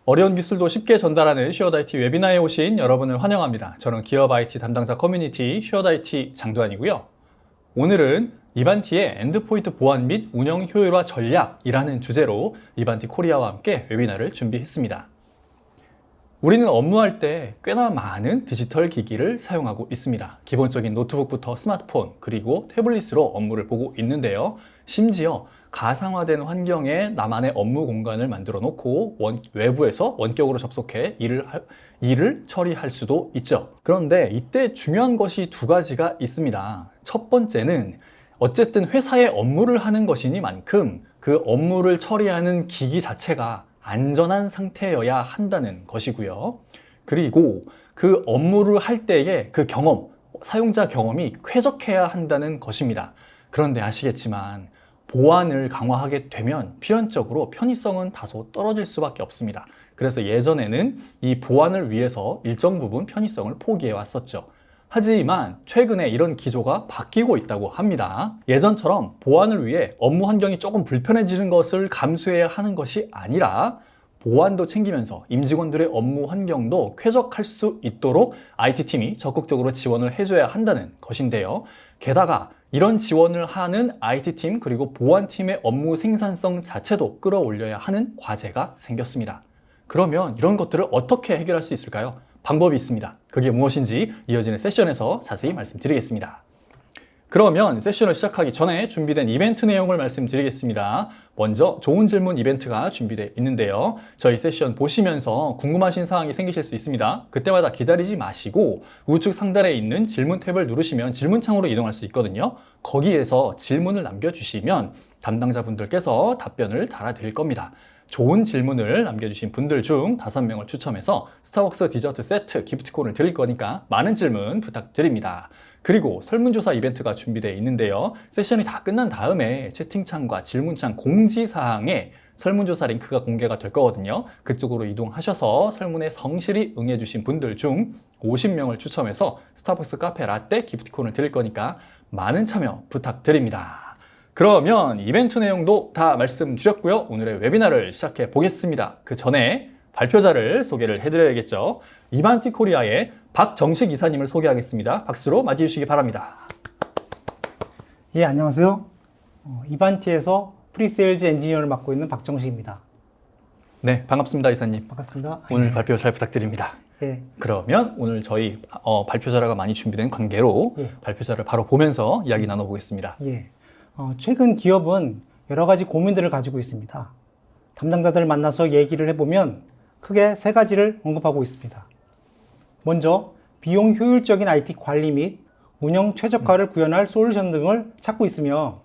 어려운 기술도 쉽게 전달하는 슈어드 IT 웨비나에 오신 여러분을 환영합니다. 저는 기업 IT 담당자 커뮤니티 슈어드 IT 장도환이고요. 오늘은 이반티의 엔드포인트 보안 및 운영 효율화 전략이라는 주제로 이반티 코리아와 함께 웨비나를 준비했습니다. 우리는 업무할 때 꽤나 많은 디지털 기기를 사용하고 있습니다. 기본적인 노트북부터 스마트폰 그리고 태블릿으로 업무를 보고 있는데요. 심지어 가상화된 환경에 나만의 업무 공간을 만들어 놓고 외부에서 원격으로 접속해 일을 처리할 수도 있죠. 그런데 이때 중요한 것이 두 가지가 있습니다. 첫 번째는 어쨌든 회사의 업무를 하는 것이니만큼 그 업무를 처리하는 기기 자체가 안전한 상태여야 한다는 것이고요. 그리고 그 업무를 할 때의 그 경험, 사용자 경험이 쾌적해야 한다는 것입니다. 그런데 아시겠지만 보안을 강화하게 되면 필연적으로 편의성은 다소 떨어질 수밖에 없습니다. 그래서 예전에는 이 보안을 위해서 일정 부분 편의성을 포기해 왔었죠. 하지만 최근에 이런 기조가 바뀌고 있다고 합니다. 예전처럼 보안을 위해 업무 환경이 조금 불편해지는 것을 감수해야 하는 것이 아니라 보안도 챙기면서 임직원들의 업무 환경도 쾌적할 수 있도록 IT팀이 적극적으로 지원을 해줘야 한다는 것인데요. 게다가 이런 지원을 하는 IT팀 그리고 보안팀의 업무 생산성 자체도 끌어올려야 하는 과제가 생겼습니다. 그러면 이런 것들을 어떻게 해결할 수 있을까요? 방법이 있습니다. 그게 무엇인지 이어지는 세션에서 자세히 말씀드리겠습니다. 그러면 세션을 시작하기 전에 준비된 이벤트 내용을 말씀드리겠습니다. 먼저 좋은 질문 이벤트가 준비되어 있는데요. 저희 세션 보시면서 궁금하신 사항이 생기실 수 있습니다. 그때마다 기다리지 마시고 우측 상단에 있는 질문 탭을 누르시면 질문창으로 이동할 수 있거든요. 거기에서 질문을 남겨주시면 담당자분들께서 답변을 달아드릴 겁니다. 좋은 질문을 남겨주신 분들 중 5명을 추첨해서 스타벅스 디저트 세트 기프티콘을 드릴 거니까 많은 질문 부탁드립니다. 그리고 설문조사 이벤트가 준비되어 있는데요. 세션이 다 끝난 다음에 채팅창과 질문창 공지사항에 설문조사 링크가 공개가 될 거거든요. 그쪽으로 이동하셔서 설문에 성실히 응해주신 분들 중 50명을 추첨해서 스타벅스 카페 라떼 기프티콘을 드릴 거니까 많은 참여 부탁드립니다. 그러면 이벤트 내용도 다 말씀드렸고요. 오늘의 웨비나를 시작해 보겠습니다. 그 전에 발표자를 소개를 해드려야겠죠. 이반티 코리아의 박정식 이사님을 소개하겠습니다. 박수로 맞이해 주시기 바랍니다. 예, 안녕하세요. 이반티에서 프리세일즈 엔지니어를 맡고 있는 박정식입니다. 네, 반갑습니다, 이사님. 반갑습니다. 오늘 예. 발표 잘 부탁드립니다. 예. 그러면 오늘 저희 발표 자료가 많이 준비된 관계로 예. 발표 자료를 바로 보면서 이야기 나눠보겠습니다. 예. 최근 기업은 여러 가지 고민들을 가지고 있습니다. 담당자들 만나서 얘기를 해보면 크게 3가지를 언급하고 있습니다. 먼저 비용 효율적인 IT 관리 및 운영 최적화를 구현할 솔루션 등을 찾고 있으며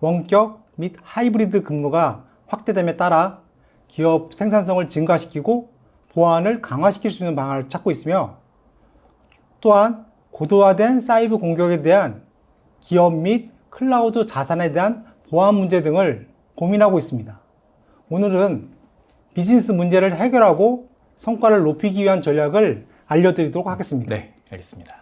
원격 및 하이브리드 근무가 확대됨에 따라 기업 생산성을 증가시키고 보안을 강화시킬 수 있는 방안을 찾고 있으며 또한 고도화된 사이버 공격에 대한 기업 및 클라우드 자산에 대한 보안 문제 등을 고민하고 있습니다. 오늘은 비즈니스 문제를 해결하고 성과를 높이기 위한 전략을 알려드리도록 하겠습니다. 네, 알겠습니다.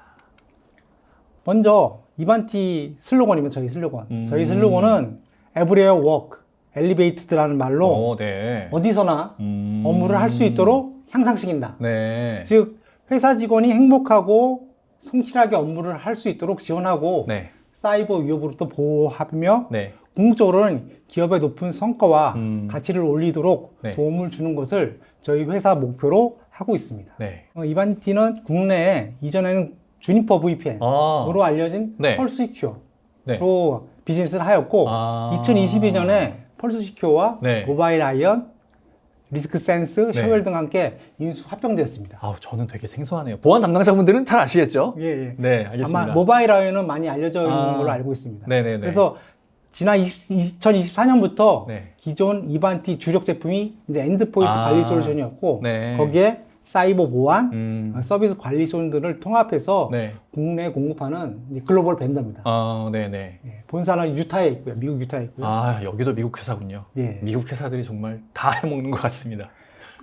먼저 이반티 슬로건이면 저희 슬로건. 저희 슬로건은 Everywhere Work, Elevated라는 말로 네. 어디서나 업무를 할 수 있도록 향상시킨다. 네. 즉 회사 직원이 행복하고 성실하게 업무를 할 수 있도록 지원하고 네. 사이버 위협으로부터 보호하며 네. 궁극적으로는 기업의 높은 성과와 가치를 올리도록 네. 도움을 주는 것을 저희 회사 목표로 하고 있습니다. 네. 이반티는 국내에 이전에는 주니퍼 VPN으로 알려진 네. 펄스시큐어로 네. 비즈니스를 하였고 2022년에 펄스시큐어와 네. 모바일 아이언, 리스크 센스, 네. 셔웰 등 함께 인수 합병되었습니다. 저는 되게 생소하네요. 보안 담당자분들은 잘 아시겠죠? 예, 예. 네, 알겠습니다. 아마 모바일 아이언은 많이 알려져 있는 걸로 알고 있습니다. 네네네. 그래서 지난 2024년부터 네. 기존 이반티 주력 제품이 이제 엔드포인트 관리 솔루션이었고 네. 거기에 사이버 보안, 서비스 관리 솔루션들을 통합해서 네. 국내에 공급하는 이제 글로벌 벤더입니다. 네네. 예, 본사는 유타에 있고요. 미국 유타에 있고요. 여기도 미국 회사군요. 예. 미국 회사들이 정말 다 해먹는 것 같습니다.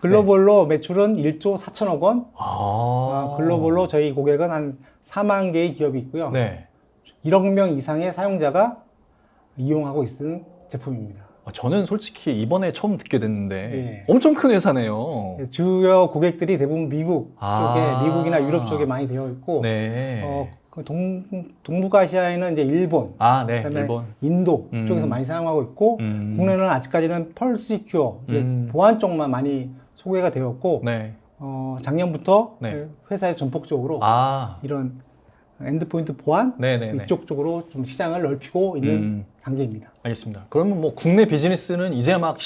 글로벌로 매출은 1조 4천억 원. 아. 글로벌로 저희 고객은 한 4만 개의 기업이 있고요. 네. 1억 명 이상의 사용자가 이용하고 있는 제품입니다. 저는 솔직히 이번에 처음 듣게 됐는데 예. 엄청 큰 회사네요. 주요 고객들이 대부분 미국 아. 쪽에, 미국이나 유럽 쪽에 많이 되어 있고, 네. 그 동북아시아에는 이제 일본, 아, 네. 그다음에 일본. 인도 음. 쪽에서 많이 사용하고 있고, 국내는 아직까지는 펄 시큐어, 보안 쪽만 많이 소개가 되었고, 네. 작년부터 네. 회사에 전폭적으로 아. 이런 엔드포인트 보안 네네네. 이쪽 쪽으로 좀 시장을 넓히고 있는 단계입니다. 알겠습니다. 그러면 뭐 국내 비즈니스는 이제 막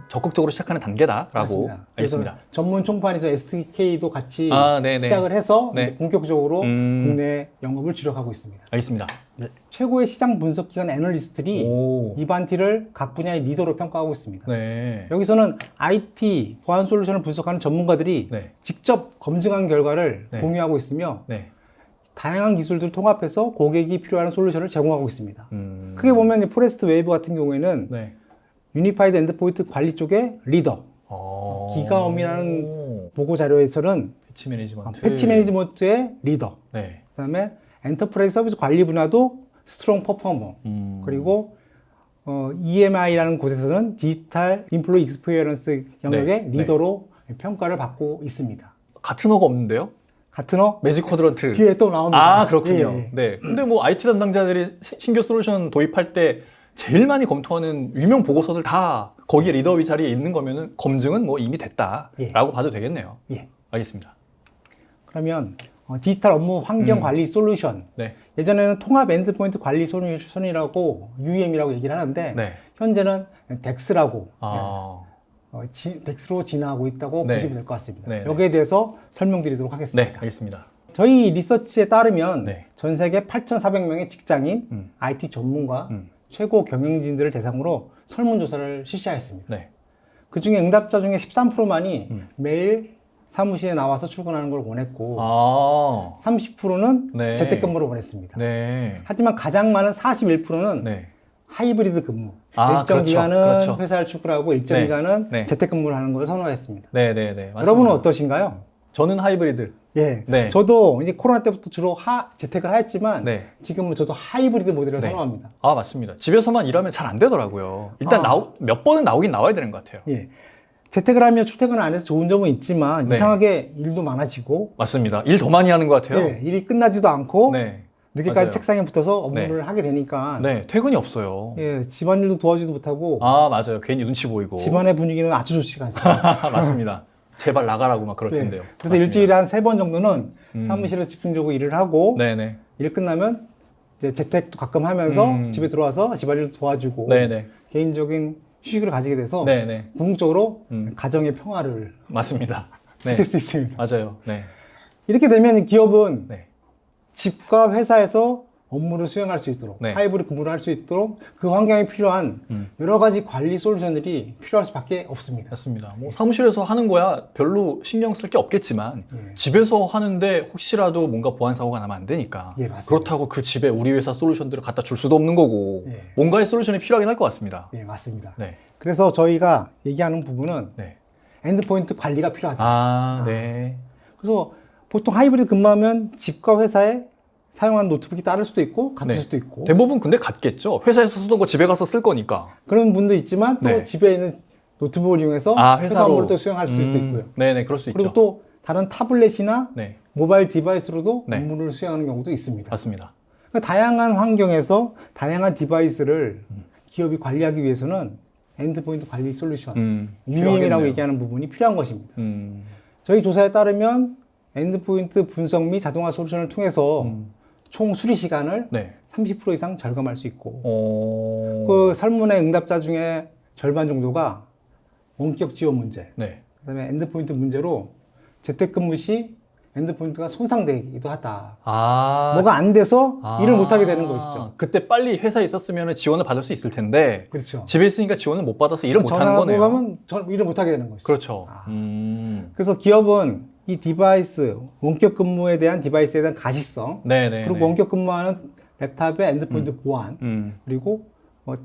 적극적으로 시작하는 단계다라고 맞습니다. 알겠습니다. 그래서 전문 총판에서 SDK도 같이 네네. 시작을 해서 네. 이제 본격적으로 국내 영업을 주력하고 있습니다. 알겠습니다. 최고의 시장 분석 기관 애널리스트들이 오. 이반티를 각 분야의 리더로 평가하고 있습니다. 네. 여기서는 IT 보안 솔루션을 분석하는 전문가들이 네. 직접 검증한 결과를 네. 공유하고 있으며 네. 다양한 기술들을 통합해서 고객이 필요한 솔루션을 제공하고 있습니다. 음. 크게 보면 이 포레스트 웨이브 같은 경우에는 네. 유니파이드 엔드포인트 관리 쪽의 리더, 기가엄이라는 보고 자료에서는 패치 매니지먼트. 패치 매니지먼트의 리더, 네. 그다음에 엔터프라이즈 서비스 관리 분야도 스트롱 퍼포머, 그리고 EMI라는 곳에서는 디지털 인플로이 익스피리언스 영역의 네. 리더로 평가를 받고 있습니다. 같은 어가 없는데요? 같은 매직 쿼드런트. 뒤에 또 나옵니다. 아, 그렇군요. 예, 예. 네. 근데 뭐 IT 담당자들이 신규 솔루션 도입할 때 제일 많이 검토하는 유명 보고서들 다 거기에 리더 자리에 있는 거면은 검증은 뭐 이미 됐다라고 봐도 되겠네요. 예. 알겠습니다. 그러면 디지털 업무 환경 관리 솔루션. 네. 예전에는 통합 엔드포인트 관리 솔루션이라고 UEM이라고 얘기를 하는데 네. 현재는 덱스라고 덱스로 진화하고 있다고 네. 보시면 될 것 같습니다. 네, 네. 여기에 대해서 설명드리도록 하겠습니다. 네, 알겠습니다. 저희 리서치에 따르면 네. 전 세계 8,400명의 직장인, IT 전문가, 최고 경영진들을 대상으로 설문조사를 실시하였습니다. 네. 그 중에 응답자 중에 13%만이 매일 사무실에 나와서 출근하는 걸 원했고, 30%는 네. 재택근무를 원했습니다. 네. 하지만 가장 많은 41%는 네. 하이브리드 근무, 일정 그렇죠. 기간은 그렇죠. 회사를 출근하고 일정 네. 기간은 네. 재택근무를 하는 걸 선호했습니다. 네, 네, 네. 맞습니다. 여러분은 어떠신가요? 저는 하이브리드. 예, 네. 저도 이제 코로나 때부터 주로 재택을 하였지만 네. 지금은 저도 하이브리드 모델을 네. 선호합니다. 맞습니다. 집에서만 일하면 잘 안 되더라고요. 일단 몇 번은 나오긴 나와야 되는 것 같아요. 예, 재택을 하면 출퇴근을 안 해서 좋은 점은 있지만 네. 이상하게 일도 많아지고 맞습니다. 일 더 많이 하는 것 같아요. 예, 일이 끝나지도 않고 네. 늦게까지 맞아요. 책상에 붙어서 업무를 하게 되니까 네, 퇴근이 없어요. 예, 집안일도 도와주지도 못하고 맞아요. 괜히 눈치 보이고. 집안의 분위기는 아주 좋지가 않습니다. 맞습니다. 제발 나가라고 막 그럴 네. 텐데요. 그래서 맞습니다. 일주일에 한 3번 정도는 사무실에서 집중적으로 일을 하고 네네. 일 끝나면 이제 재택도 가끔 하면서 집에 들어와서 집안일도 도와주고 네네. 개인적인 휴식을 가지게 돼서 네네. 궁극적으로 가정의 평화를 맞습니다. 네. 지킬 수 있습니다. 맞아요. 네. 이렇게 되면 기업은 네. 집과 회사에서 업무를 수행할 수 있도록 네. 하이브리드 근무를 할 수 있도록 그 환경에 필요한 여러 가지 관리 솔루션들이 필요할 수밖에 없습니다. 맞습니다. 뭐 사무실에서 하는 거야 별로 신경 쓸 게 없겠지만 예. 집에서 하는데 혹시라도 뭔가 보안 사고가 나면 안 되니까 예, 맞습니다. 그렇다고 그 집에 우리 회사 솔루션들을 갖다 줄 수도 없는 거고 예. 뭔가의 솔루션이 필요하긴 할 것 같습니다. 예, 맞습니다. 네. 그래서 저희가 얘기하는 부분은 네. 엔드포인트 관리가 필요하다. 네. 그래서 보통 하이브리드 근무하면 집과 회사에 사용한 노트북이 따를 수도 있고 같을 네. 수도 있고 대부분 근데 같겠죠. 회사에서 쓰던 거 집에 가서 쓸 거니까. 그런 분도 있지만 또 네. 집에 있는 노트북을 이용해서 회사 회사로. 업무를 또 수행할 수도 있고요. 네네, 그럴 수 있죠. 그리고 또 다른 타블렛이나 네, 모바일 디바이스로도 네. 업무를 수행하는 경우도 있습니다. 맞습니다. 그러니까 다양한 환경에서 다양한 디바이스를 기업이 관리하기 위해서는 엔드포인트 관리 솔루션, UEM이라고 필요하겠네요. 얘기하는 부분이 필요한 것입니다. 음, 저희 조사에 따르면 엔드포인트 분석 및 자동화 솔루션을 통해서 총 수리 시간을 네. 30% 이상 절감할 수 있고 그, 그 설문의 응답자 중에 절반 정도가 원격 지원 문제, 네. 그다음에 엔드포인트 문제로 재택근무 시 엔드포인트가 손상되기도 하다. 뭐가 안 돼서 일을 못하게 되는 것이죠. 그때 빨리 회사에 있었으면 지원을 받을 수 있을 텐데 그렇죠. 집에 있으니까 지원을 못 받아서 일을 못 하는 전화하고 거네요. 가면 일을 못하게 되는 것이죠. 그렇죠. 그래서 기업은 이 디바이스, 원격 근무에 대한 디바이스에 대한 가시성, 네네. 그리고 원격 근무하는 랩탑의 엔드포인트 보안, 그리고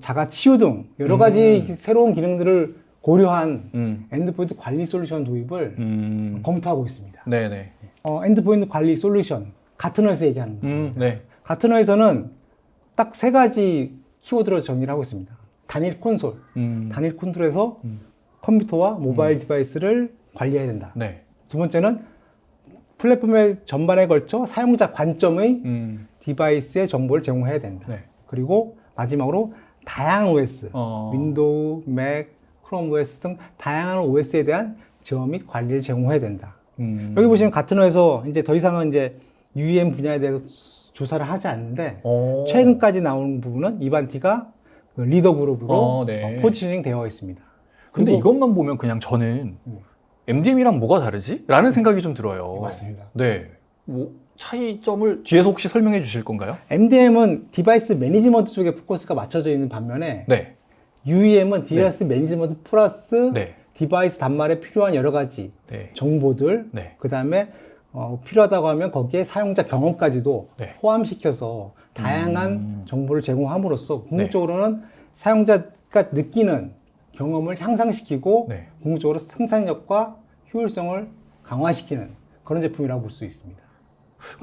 자가 치유 등 여러 가지 새로운 기능들을 고려한 엔드포인트 관리 솔루션 도입을 검토하고 있습니다. 네네. 엔드포인트 관리 솔루션, 가트너에서 얘기하는 겁니다. 네. 가트너에서는 딱 3가지 키워드로 정의를 하고 있습니다. 단일 콘솔, 음. 단일 콘솔에서 컴퓨터와 모바일 디바이스를 관리해야 된다. 네. 두 번째는 플랫폼의 전반에 걸쳐 사용자 관점의 디바이스의 정보를 제공해야 된다. 네. 그리고 마지막으로 다양한 OS, 윈도우, 맥, 크롬 OS 등 다양한 OS에 대한 제어 및 관리를 제공해야 된다. 여기 보시면 같은 회에서 이제 더 이상은 이제 UEM 분야에 대해서 조사를 하지 않는데 최근까지 나온 부분은 이반티가 그 리더 그룹으로 네. 포지셔닝 되어 있습니다. 근데 그리고- 이것만 보면 그냥 저는 MDM이랑 뭐가 다르지? 라는 생각이 좀 들어요. 맞습니다. 네. 뭐 차이점을 뒤에서 혹시 설명해 주실 건가요? MDM은 디바이스 매니지먼트 쪽에 포커스가 맞춰져 있는 반면에 네. UEM은 디바이스 매니지먼트 플러스 네. 디바이스 단말에 필요한 여러 가지 네. 정보들, 네. 그 다음에 필요하다고 하면 거기에 사용자 경험까지도 네. 포함시켜서 다양한 정보를 제공함으로써 궁극적으로는 사용자가 느끼는 경험을 향상시키고 네. 궁극적으로 생산력과 효율성을 강화시키는 그런 제품이라고 볼 수 있습니다.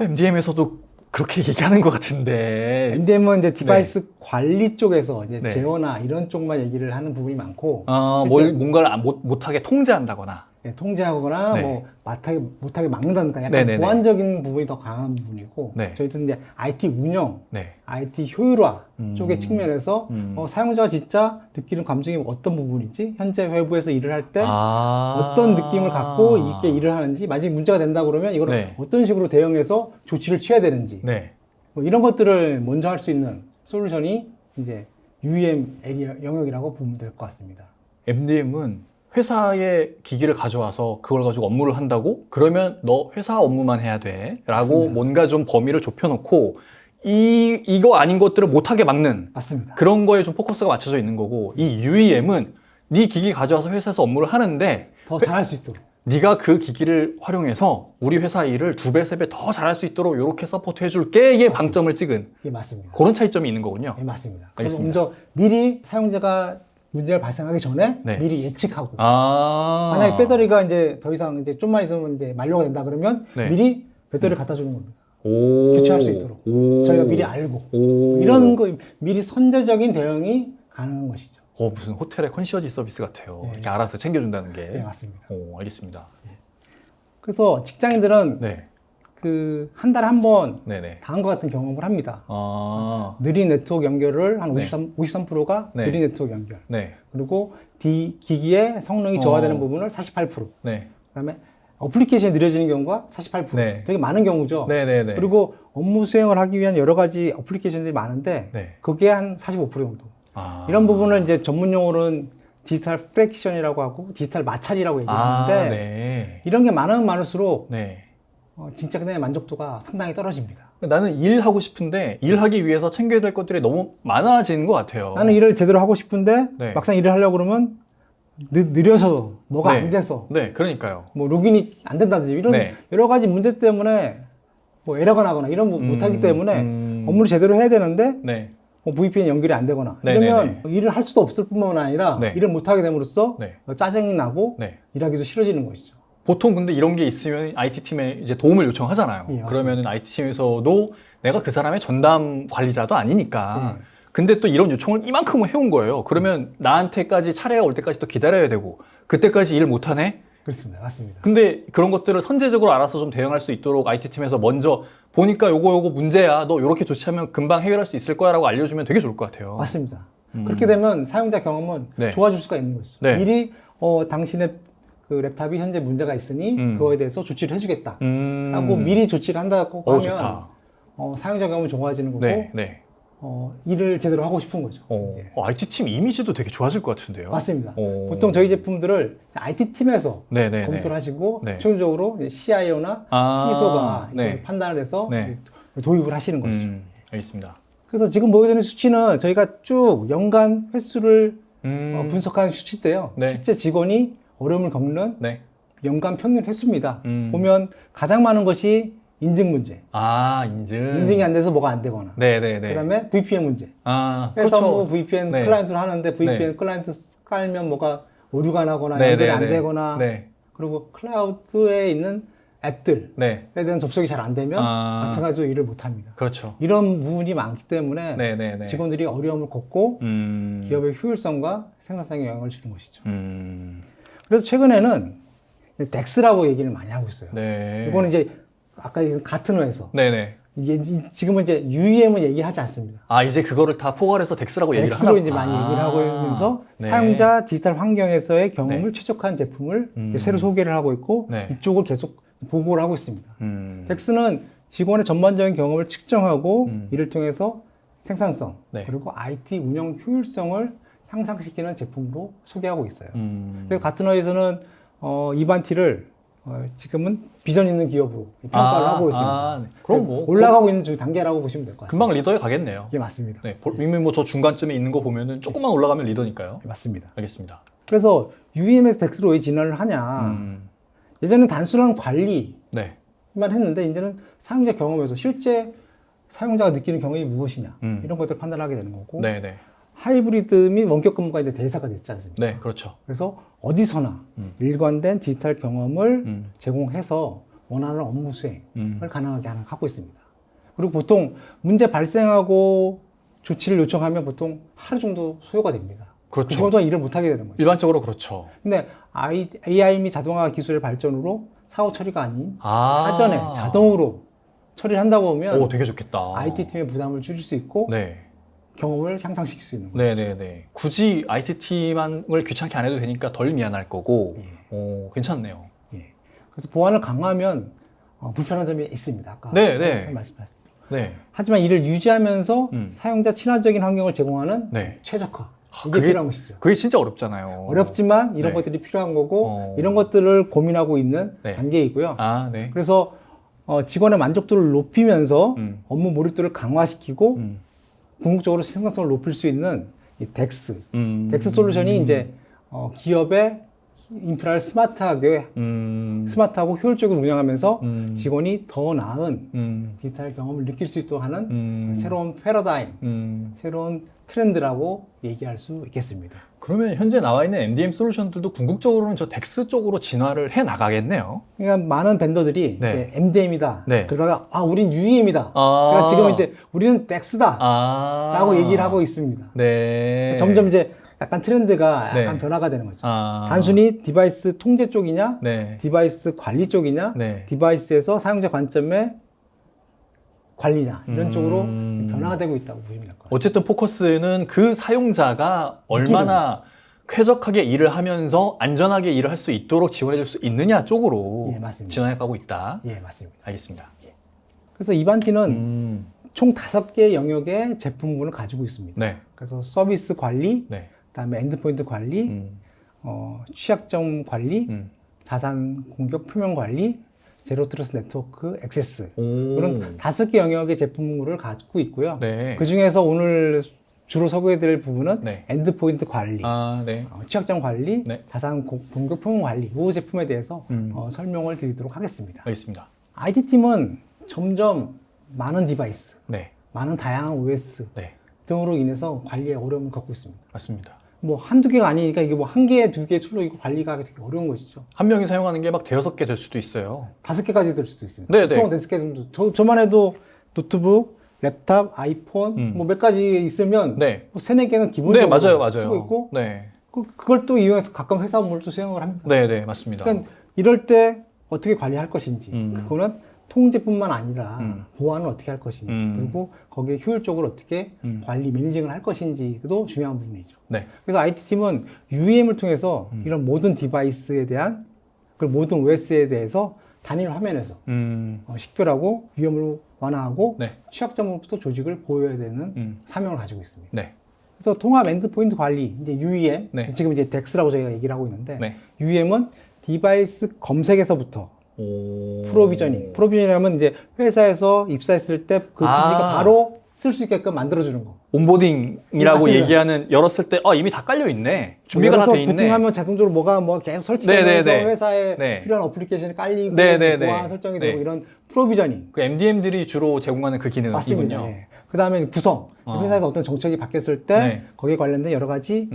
MDM에서도 그렇게 얘기하는 것 같은데. MDM은 이제 디바이스 관리 쪽에서 이제 네. 제어나 이런 쪽만 얘기를 하는 부분이 많고, 뭘 뭔가를 못하게 통제한다거나. 예, 통제하거나 네. 뭐 못하게 막는다든가 약간 네네네. 보완적인 부분이 더 강한 부분이고, 네. 저희들은 이제 IT 운영, 네. IT 효율화 쪽의 측면에서 사용자가 진짜 느끼는 감정이 어떤 부분이지, 현재 외부에서 일을 할 때 어떤 느낌을 갖고 이게 일을 하는지, 만약에 문제가 된다 그러면 이걸 네. 어떤 식으로 대응해서 조치를 취해야 되는지, 네. 뭐 이런 것들을 먼저 할 수 있는 솔루션이 이제 UEM 에리어 영역이라고 보면 될 것 같습니다. MDM은 회사에 기기를 가져와서 그걸 가지고 업무를 한다고? 그러면 너 회사 업무만 해야 돼. 라고 맞습니다. 뭔가 좀 범위를 좁혀놓고 이거 아닌 것들을 못하게 막는 맞습니다. 그런 거에 좀 포커스가 맞춰져 있는 거고, 이 UEM은 네 기기 가져와서 회사에서 업무를 하는데 더 잘할 수 있도록. 네가 그 기기를 활용해서 우리 회사 일을 2배, 3배 더 잘할 수 있도록 이렇게 서포트 해줄게의 방점을 찍은 예, 맞습니다. 그런 차이점이 있는 거군요. 예, 맞습니다. 그래서 알겠습니다. 먼저 미리 사용자가 문제가 발생하기 전에 네. 미리 예측하고, 아. 만약에 배터리가 이제 더 이상 이제 좀만 있으면 이제 만료가 된다 그러면 네. 미리 배터리를 갖다 주는 겁니다. 오. 교체할 수 있도록. 오. 저희가 미리 알고. 오. 이런 거 미리 선제적인 대응이 가능한 것이죠. 무슨 호텔의 컨시어지 서비스 같아요. 네. 이렇게 알아서 챙겨준다는 게. 네, 맞습니다. 오, 알겠습니다. 그래서 직장인들은 네. 그 한 달에 한 번 네네. 다음과 같은 경험을 합니다. 아. 느린 네트워크 연결을 한 네. 53%가 네. 느린 네트워크 연결. 네. 그리고 기기의 성능이 저하되는 부분을 48%. 네. 그다음에 어플리케이션이 느려지는 경우가 48%. 네. 되게 많은 경우죠. 네네네. 그리고 업무 수행을 하기 위한 여러 가지 어플리케이션들이 많은데 네. 그게 한 45% 정도. 아. 이런 부분을 이제 전문 용어로는 디지털 프랙션이라고 하고 디지털 마찰이라고 얘기하는데 아, 네. 이런 게 많으면 많을수록 네. 진짜 그냥 만족도가 상당히 떨어집니다. 나는 일하고 싶은데 일하기 위해서 챙겨야 될 것들이 너무 많아지는 것 같아요. 나는 일을 제대로 하고 싶은데 네. 막상 일을 하려고 그러면 느려서 뭐가 네. 안 돼서 네, 그러니까요. 뭐 로그인이 안 된다든지 이런 네. 여러 가지 문제 때문에 뭐 에러가 나거나 이런 거 못하기 때문에 업무를 제대로 해야 되는데 네. 뭐 VPN 연결이 안 되거나 네네네. 이러면 일을 할 수도 없을 뿐만 아니라 네. 일을 못하게 됨으로써 네. 짜증이 나고 네. 일하기도 싫어지는 것이죠. 보통 근데 이런 게 있으면 IT팀에 이제 도움을 요청하잖아요. 예, 맞습니다. 그러면은 IT팀에서도 내가 그 사람의 전담 관리자도 아니니까. 예. 근데 또 이런 요청을 이만큼은 해온 거예요. 그러면 나한테까지 차례가 올 때까지 또 기다려야 되고, 그때까지 일 못하네? 그렇습니다. 맞습니다. 근데 그런 것들을 선제적으로 알아서 좀 대응할 수 있도록 IT팀에서 먼저 보니까 요거 문제야. 너 요렇게 조치하면 금방 해결할 수 있을 거야 라고 알려주면 되게 좋을 것 같아요. 맞습니다. 그렇게 되면 사용자 경험은 네. 좋아질 수가 있는 것이죠. 네. 미리 당신의 그 랩탑이 현재 문제가 있으니 그거에 대해서 조치를 해주겠다. 라고 미리 조치를 한다고 하면 좋다. 사용자 경험이 좋아지는 거고 네, 네. 일을 제대로 하고 싶은 거죠. 이제. IT팀 이미지도 되게 좋아질 것 같은데요. 맞습니다. 오. 보통 저희 제품들을 IT 팀에서 네네네. 검토를 하시고 네. 최종적으로 CIO나 CISO가 네. 판단을 해서 네. 도입을 하시는 것이죠. 알겠습니다. 그래서 지금 보여드리는 수치는 저희가 쭉 연간 횟수를 분석한 수치인데요. 네. 실제 직원이 어려움을 겪는 네. 연간 평균 횟수입니다. 보면 가장 많은 것이 인증 문제. 인증이 안 돼서 뭐가 안 되거나. 네네네. 그다음에 VPN 문제. 아, 회사 그렇죠. 뭐 VPN 네. 클라이언트를 하는데 VPN 네. 클라이언트 깔면 뭐가 오류가 나거나 네, 연결이 네, 안 네. 되거나 네. 그리고 클라우드에 있는 앱들에 네. 대한 접속이 잘 안 되면 마찬가지로 일을 못 합니다. 그렇죠. 이런 부분이 많기 때문에 네네네. 직원들이 어려움을 겪고 기업의 효율성과 생산성에 영향을 주는 것이죠. 그래서 최근에는 덱스라고 얘기를 많이 하고 있어요. 네. 이거는 이제 아까 같은 회사. 네네. 이게 지금은 이제 UEM은 얘기하지 않습니다. 아, 이제 그거를 다 포괄해서 덱스라고 얘기를 하나 덱스로 이제 많이 얘기를 하고 있면서 네. 사용자 디지털 환경에서의 경험을 최적화한 제품을 이제 새로 소개를 하고 있고 네. 이쪽을 계속 보고를 하고 있습니다. 음. 덱스는 직원의 전반적인 경험을 측정하고 이를 통해서 생산성 네. 그리고 IT 운영 효율성을 향상시키는 제품으로 소개하고 있어요. 그래서 같은 회에서는 이반티를 지금은 비전 있는 기업으로 평가를 하고 있습니다. 네. 그럼 뭐 올라가고 있는 중 단계라고 보시면 될 것 같습니다. 금방 리더에 가겠네요. 예, 맞습니다. 네. 이미 뭐 저 중간쯤에 있는 거 보면은 조금만 올라가면 리더니까요. 예, 맞습니다. 알겠습니다. 그래서 UEM에서 덱스로 왜 진화를 하냐? 예전에는 단순한 관리만 네. 했는데 이제는 사용자 경험에서 실제 사용자가 느끼는 경험이 무엇이냐 이런 것들을 판단하게 되는 거고 네네. 하이브리드 및 원격 근무가 이제 대세가 됐지 않습니까? 네, 그렇죠. 그래서 어디서나 일관된 디지털 경험을 제공해서 원하는 업무 수행을 가능하게 하고 있습니다. 그리고 보통 문제 발생하고 조치를 요청하면 보통 하루 정도 소요가 됩니다. 그렇죠. 그 시간 동안 일을 못하게 되는 거죠. 일반적으로 그렇죠. 근데 AI 및 자동화 기술의 발전으로 사후 처리가 아닌 아. 사전에 자동으로 처리를 한다고 하면 오, 되게 좋겠다. IT 팀의 부담을 줄일 수 있고 네. 경험을 향상시킬 수 있는 거죠. 네네네. 굳이 IT 팀을 귀찮게 안 해도 되니까 덜 미안할 거고, 오, 괜찮네요. 예. 그래서 보안을 강화하면 불편한 점이 있습니다. 아까 네, 네. 말씀하셨습니다. 네. 하지만 이를 유지하면서 사용자 친화적인 환경을 제공하는 네. 최적화. 이게 그게- 필요한 것이죠. 그게 진짜 어렵잖아요. 어렵지만 이런 네. 것들이 필요한 거고 어. 이런 것들을 고민하고 있는 네. 단계이고요. 아, 네. 그래서 직원의 만족도를 높이면서 음. 업무 몰입도를 강화시키고 음. 궁극적으로 생산성을 높일 수 있는 이 덱스. 음. 덱스 솔루션이 이제 기업의 인프라를 스마트하고 효율적으로 운영하면서 직원이 더 나은 디지털 경험을 느낄 수 있도록 하는 새로운 패러다임, 새로운 트렌드라고 얘기할 수 있겠습니다. 그러면 현재 나와 있는 MDM 솔루션들도 궁극적으로는 저 덱스 쪽으로 진화를 해 나가겠네요. 그러니까 많은 벤더들이 네. MDM이다. 네. 그러다가 우린 UEM이다. 아. 그러니까 지금 이제 우리는 덱스다. 아. 라고 얘기를 하고 있습니다. 네. 점점 이제 약간 트렌드가 네. 약간 변화가 되는 거죠. 아. 단순히 디바이스 통제 쪽이냐, 네. 디바이스 관리 쪽이냐, 네. 디바이스에서 사용자 관점의 관리냐 이런 쪽으로 변화가 되고 있다고 보시면 될 것 같아요. 어쨌든 포커스는 그 사용자가 얼마나 쾌적하게 일을 하면서 안전하게 일을 할 수 있도록 지원해 줄 수 있느냐 쪽으로 예, 맞습니다. 진화해 가고 있다. 예, 맞습니다. 알겠습니다. 그래서 이반티는 총 5개 영역의 제품군을 가지고 있습니다. 네. 그래서 서비스 관리, 네. 그다음에 엔드포인트 관리, 취약점 관리, 자산 공격 표명 관리, 제로 트러스트 네트워크 액세스 오. 이런 5개 영역의 제품군을 가지고 있고요. 네. 그 중에서 오늘 주로 소개해드릴 부분은 네. 엔드포인트 관리, 아, 네. 취약점 관리, 네. 자산 공격 표명 관리 이 제품에 대해서 설명을 드리도록 하겠습니다. 알겠습니다. IT팀은 점점 많은 디바이스, 네. 많은 다양한 OS 네. 등으로 인해서 관리에 어려움을 겪고 있습니다. 맞습니다. 뭐 한두 개가 아니니까 이게 뭐 한 개, 두 개 툴로 이거 관리가 되게 어려운 것이죠. 한 명이 사용하는 게 막 대여섯 개 될 수도 있어요. 5개까지 될 수도 있습니다. 네, 보통 네. 5개 정도. 저만 해도 노트북, 랩탑, 아이폰 뭐 몇 가지 있으면 네. 뭐 3, 4개는 네, 기본적으로 맞아요, 맞아요. 쓰고 있고 네. 그걸 또 이용해서 가끔 회사 업무를 또 수행을 합니다. 네, 네, 맞습니다. 그러니까 이럴 때 어떻게 관리할 것인지 그거는 통제뿐만 아니라 보안을 어떻게 할 것인지 그리고 거기에 효율적으로 어떻게 관리 매니징을 할 것인지도 중요한 부분이죠. 네. 그래서 IT팀은 UEM을 통해서 이런 모든 디바이스에 대한 그 모든 OS에 대해서 단일 화면에서 식별하고 위험을 완화하고 네. 취약점으로부터 조직을 보호해야 되는 사명을 가지고 있습니다. 네. 그래서 통합 엔드포인트 관리, 이제 UEM, 네. 지금 이제 덱스라고 저희가 얘기를 하고 있는데 네. UEM은 디바이스 검색에서부터 오. 프로비저닝하면 이제 회사에서 입사했을 때 그 PC가 바로 쓸 수 있게끔 만들어주는 거. 온보딩이라고 맞습니다. 얘기하는 열었을 때 이미 다 깔려 있네. 준비가 다 열어서 돼 있네. 부팅하면 자동적으로 뭐가 계속 설치되면서 네네네. 회사에 네. 필요한 어플리케이션이 깔리고 네네네. 보안 설정이 되고 네. 이런 프로비저닝. 그 MDM들이 주로 제공하는 그 기능이군요. 맞습니다. 예. 그 다음에 구성. 회사에서 어떤 정책이 바뀌었을 때 네. 거기에 관련된 여러 가지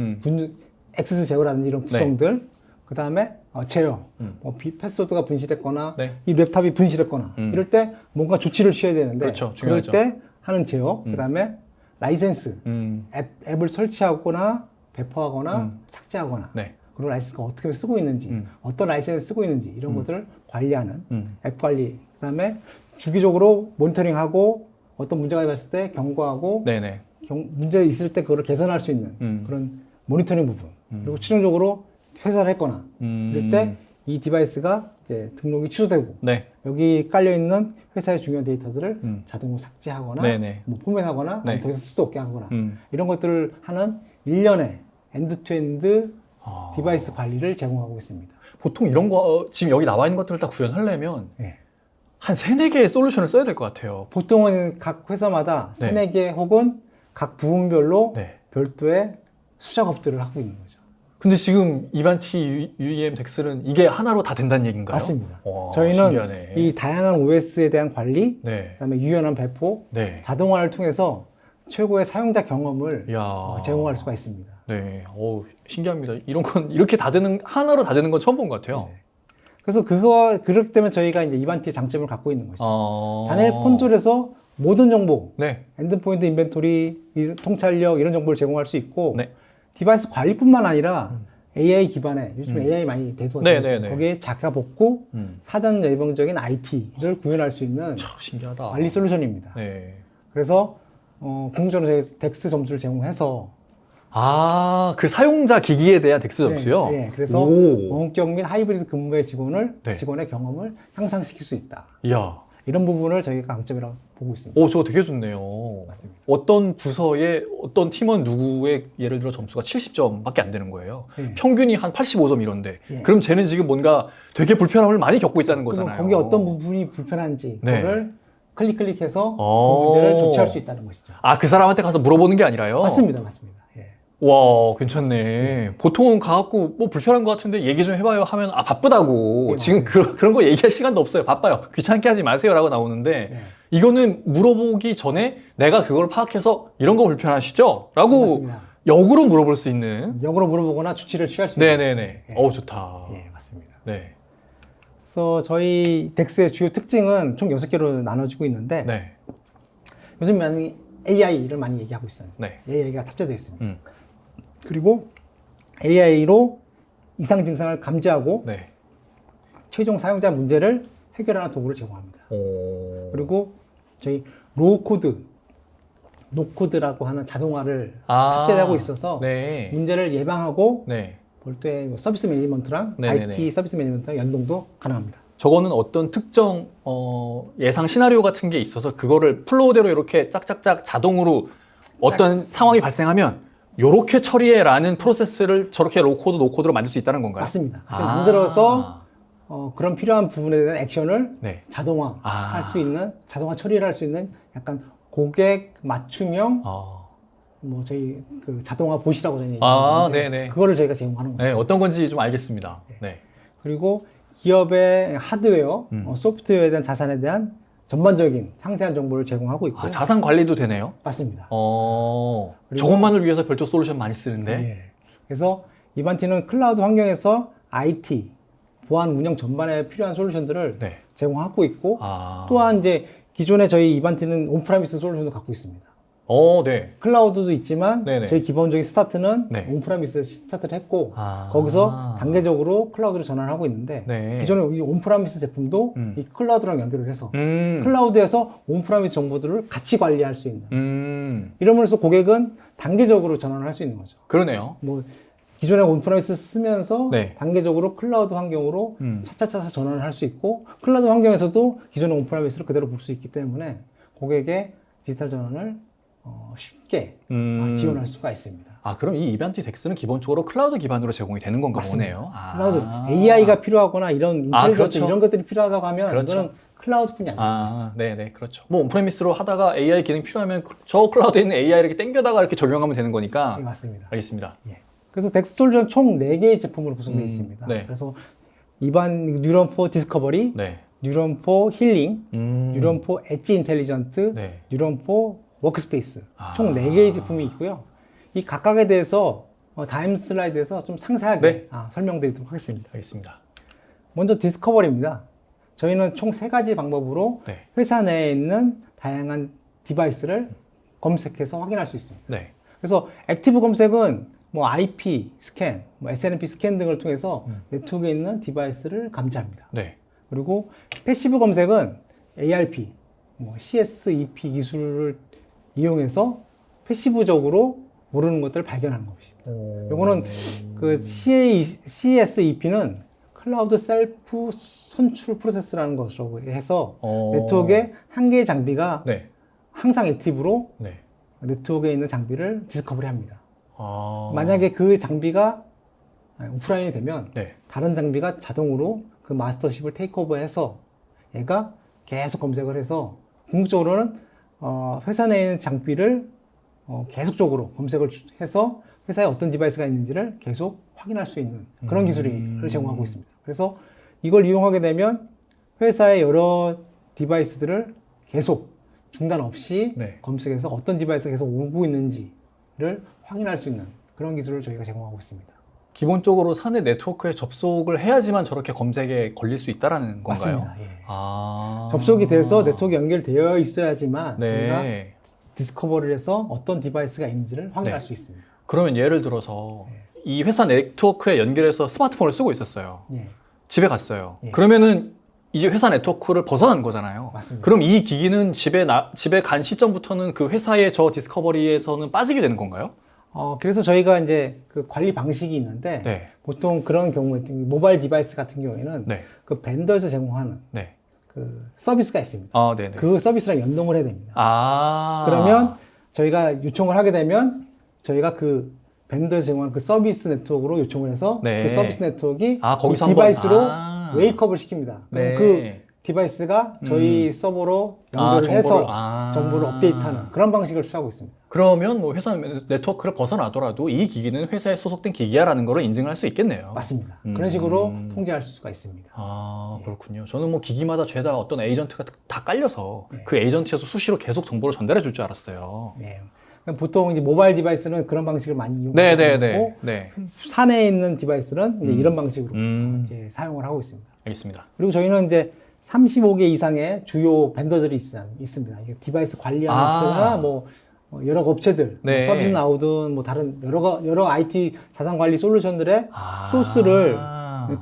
액세스 제어라든지 이런 구성들. 그 다음에 제어, 음. 패스워드가 분실했거나 네. 이 랩탑이 분실했거나 이럴 때 뭔가 조치를 취해야 되는데 그렇죠. 그럴 중요하죠. 때 하는 제어, 그 다음에 라이센스, 음. 앱을 설치하거나 배포하거나 삭제하거나 네. 그리고 라이센스가 어떻게 쓰고 있는지 어떤 라이센스 쓰고 있는지 이런 것들을 관리하는 앱 관리, 그 다음에 주기적으로 모니터링하고 어떤 문제가 발생했을 때 경고하고 네네. 문제 있을 때 그거를 개선할 수 있는 그런 모니터링 부분, 그리고 최종적으로 회사를 했거나 이럴 때 이 디바이스가 이제 등록이 취소되고 네. 여기 깔려 있는 회사의 중요한 데이터들을 자동으로 삭제하거나 네네. 뭐 포맷하거나 네. 더 이상 쓸 수 없게 하거나 음. 이런 것들을 하는 일련의 엔드투엔드 아. 디바이스 관리를 제공하고 있습니다. 보통 이런 거 지금 여기 나와 있는 것들을 다 구현하려면 네. 한 3-4개의 솔루션을 써야 될 것 같아요. 보통은 각 회사마다 네. 3-4개 혹은 각 부분별로 네. 별도의 수작업들을 하고 있는 거죠. 근데 지금 이반티 UEM 덱스는 이게 하나로 다 된다는 얘기인가요? 맞습니다. 와, 저희는 신기하네. 이 다양한 OS에 대한 관리, 네. 그다음에 유연한 배포, 네. 자동화를 통해서 최고의 사용자 경험을 이야. 제공할 수가 있습니다. 네. 오, 신기합니다. 이런 건 이렇게 다 되는 하나로 다 되는 건 처음 본 것 같아요. 네. 그래서 그렇기 때문에 저희가 이제 이반티의 장점을 갖고 있는 거죠. 단일 콘솔에서 모든 정보, 네. 엔드포인트 인벤토리, 통찰력 이런 정보를 제공할 수 있고 네. 디바이스 관리뿐만 아니라 AI 기반의 요즘 AI 많이 대두가 네, 되죠. 네, 네. 거기에 자가 복구, 사전 예방적인 IT를 구현할 수 있는 참 신기하다. 관리 솔루션입니다. 네. 그래서 궁극적으로 저희 덱스 점수를 제공해서 아, 그 사용자 기기에 대한 덱스 점수요? 네, 네. 그래서 오. 원격 및 하이브리드 근무의 네. 직원의 경험을 향상시킬 수 있다. 이야. 이런 부분을 저희가 강점이라고 보고 있습니다. 오, 저거 되게 좋네요. 맞습니다. 어떤 부서의 어떤 팀원 누구의 예를 들어 점수가 70점밖에 안 되는 거예요. 네. 평균이 한 85점 이런데. 예. 그럼 쟤는 지금 뭔가 되게 불편함을 많이 겪고 있다는 그럼 거잖아요. 거기 어떤 부분이 불편한지 네. 그거를 클릭해서 오. 그 문제를 조치할 수 있다는 것이죠. 아, 그 사람한테 가서 물어보는 게 아니라요? 맞습니다. 예. 와, 괜찮네. 보통은 가갖고 뭐 불편한 것 같은데 얘기 좀 해봐요 하면 아, 바쁘다고. 네, 지금 그런 거 얘기할 시간도 없어요. 바빠요. 귀찮게 하지 마세요 라고 나오는데 네. 이거는 물어보기 전에 내가 그걸 파악해서 이런 거 불편하시죠? 라고 맞습니다. 역으로 물어볼 수 있는. 역으로 물어보거나 조치를 취할 수 있는. 네네네. 예. 어우, 좋다. 예, 맞습니다. 네. 그래서 저희 덱스의 주요 특징은 총 6개로 나눠지고 있는데 네. 요즘 많이 AI를 많이 얘기하고 있어요. 네. AI가 탑재되어 있습니다. 음. 그리고 AI로 이상 증상을 감지하고 네. 최종 사용자 문제를 해결하는 도구를 제공합니다. 오. 그리고 저희 로우 코드, 노 코드라고 하는 자동화를 아. 탑재하고 있어서 네. 문제를 예방하고 네. 별도의 서비스 매니지먼트랑 네네네. IT 서비스 매니지먼트랑 연동도 가능합니다. 저거는 어떤 특정 예상 시나리오 같은 게 있어서 그거를 플로우대로 이렇게 짝짝짝 자동으로 어떤 상황이 발생하면 요렇게 처리해라는 프로세스를 저렇게 로코드, 노코드로 만들 수 있다는 건가요? 맞습니다. 그렇게 아. 만들어서 그런 필요한 부분에 대한 액션을 네. 자동화할 수 있는, 자동화 처리를 할 수 있는 약간 고객 맞춤형 뭐 저희 그 자동화 보시라고 저희 얘기하는데 네네. 그거를 저희가 제공하는 거죠. 네, 어떤 건지 좀 알겠습니다. 네. 그리고 기업의 하드웨어, 소프트웨어에 대한 자산에 대한 전반적인 상세한 정보를 제공하고 있고요. 아, 자산 관리도 되네요? 맞습니다. 그리고 그리고- 저것만을 위해서 별도 솔루션 많이 쓰는데. 예. 그래서 이반티는 클라우드 환경에서 IT, 보안 운영 전반에 필요한 솔루션들을 네. 제공하고 있고 아. 또한 이제 기존에 저희 이반티는 온프라미스 솔루션도 갖고 있습니다. 네. 클라우드도 있지만 네네. 저희 기본적인 스타트는 네. 온프라미스 스타트를 했고 아. 거기서 단계적으로 클라우드로 전환을 하고 있는데 네. 기존에 이 온프라미스 제품도 이 클라우드랑 연결을 해서 클라우드에서 온프라미스 정보들을 같이 관리할 수 있는 이러면서 고객은 단계적으로 전환을 할 수 있는 거죠. 그러네요. 뭐 기존에 온프라미스 쓰면서 네. 단계적으로 클라우드 환경으로 차차차 전환을 할 수 있고 클라우드 환경에서도 기존의 온프라미스를 그대로 볼 수 있기 때문에 고객의 디지털 전환을 쉽게 지원할 수가 있습니다. 아, 그럼 이 이반티 덱스는 기본적으로 클라우드 기반으로 제공이 되는 건가 맞습니다. 보네요. 아. 클라우드 AI가 필요하거나 이런 인텔리전스 그렇죠. 이런 것들이 필요하다고 하면 그렇죠. 이거는 클라우드뿐이 아니에요. 아, 네네, 그렇죠. 뭐, 온프레미스로 하다가 AI 기능 필요하면 저 클라우드에 있는 AI 이렇게 땡겨다가 이렇게 적용하면 되는 거니까. 네, 맞습니다. 알겠습니다. 예. 그래서 덱스 솔루션 총 4개의 제품으로 구성되어 있습니다. 네. 그래서 뉴런4 디스커버리, 네. 뉴런4 힐링, 음. 뉴런4 엣지 인텔리전트, 네. 뉴런4 워크스페이스 아. 총 4개의 제품이 있고요. 이 각각에 대해서 다음 슬라이드에서 좀 상세하게 네. 설명드리도록 하겠습니다. 알겠습니다. 먼저 디스커버리입니다. 저희는 총 3가지 방법으로 네. 회사 내에 있는 다양한 디바이스를 검색해서 확인할 수 있습니다. 네. 그래서 액티브 검색은 뭐 IP 스캔, 뭐 SNMP 스캔 등을 통해서 네트워크에 있는 디바이스를 감지합니다. 네. 그리고 패시브 검색은 ARP, 뭐 CSEP 기술을 이용해서 패시브적으로 모르는 것들을 발견하는 것입니다. 요거는 그 CSEP는 클라우드 셀프 선출 프로세스라는 것으로 해서 네트워크에 한 개의 장비가 네. 항상 액티브로 네. 네트워크에 있는 장비를 디스커버리 합니다. 아. 만약에 그 장비가 오프라인이 되면 네. 다른 장비가 자동으로 그 마스터십을 테이크오버해서 얘가 계속 검색을 해서 궁극적으로는 회사 내에 있는 장비를 계속적으로 검색을 해서 회사에 어떤 디바이스가 있는지를 계속 확인할 수 있는 그런 기술을 제공하고 있습니다. 그래서 이걸 이용하게 되면 회사의 여러 디바이스들을 계속 중단 없이 네. 검색해서 어떤 디바이스가 계속 오고 있는지를 확인할 수 있는 그런 기술을 저희가 제공하고 있습니다. 기본적으로 사내 네트워크에 접속을 해야지만 저렇게 검색에 걸릴 수 있다라는 건가요? 맞습니다. 예. 아. 접속이 돼서 네트워크 연결되어 있어야지만 저희가 네. 디스커버리를 해서 어떤 디바이스가 있는지를 확인할 네. 수 있습니다. 그러면 예를 들어서 이 회사 네트워크에 연결해서 스마트폰을 쓰고 있었어요. 예. 집에 갔어요. 예. 그러면은 이제 회사 네트워크를 벗어난 거잖아요. 맞습니다. 그럼 이 기기는 집에 간 시점부터는 그 회사의 저 디스커버리에서는 빠지게 되는 건가요? 그래서 저희가 이제 그 관리 방식이 있는데 네. 보통 그런 경우에 모바일 디바이스 같은 경우에는 네. 그 벤더에서 제공하는 네. 그 서비스가 있습니다. 아, 네네. 그 서비스랑 연동을 해야 됩니다. 아. 그러면 저희가 요청을 하게 되면 저희가 그 벤더에서 제공하는 그 서비스 네트워크로 요청을 해서 네. 그 서비스 네트워크가 거기서 이 디바이스로 한번, 웨이크업을 시킵니다. 그럼 네. 그 디바이스가 저희 서버로 연결을 해서 정보를 업데이트하는 그런 방식을 취하고 있습니다. 그러면 뭐 회사 네트워크를 벗어나더라도 이 기기는 회사에 소속된 기기야라는 걸 인증할 수 있겠네요. 맞습니다. 그런 식으로 통제할 수가 있습니다. 아, 그렇군요. 저는 뭐 기기마다 죄다 어떤 에이전트가 다 깔려서 그 에이전트에서 수시로 계속 정보를 전달해 줄 줄 알았어요. 네. 보통 이제 모바일 디바이스는 그런 방식을 많이 이용하고 네네네. 네. 사내에 있는 디바이스는 이제 이런 방식으로 음. 사용을 하고 있습니다. 알겠습니다. 그리고 저희는 이제 35개 이상의 주요 벤더들이 있습니다. 이게 디바이스 관리하는 업체나 뭐 여러 업체들, 네. 뭐 서비스 나우든 뭐 다른 여러 IT 자산 관리 솔루션들의 소스를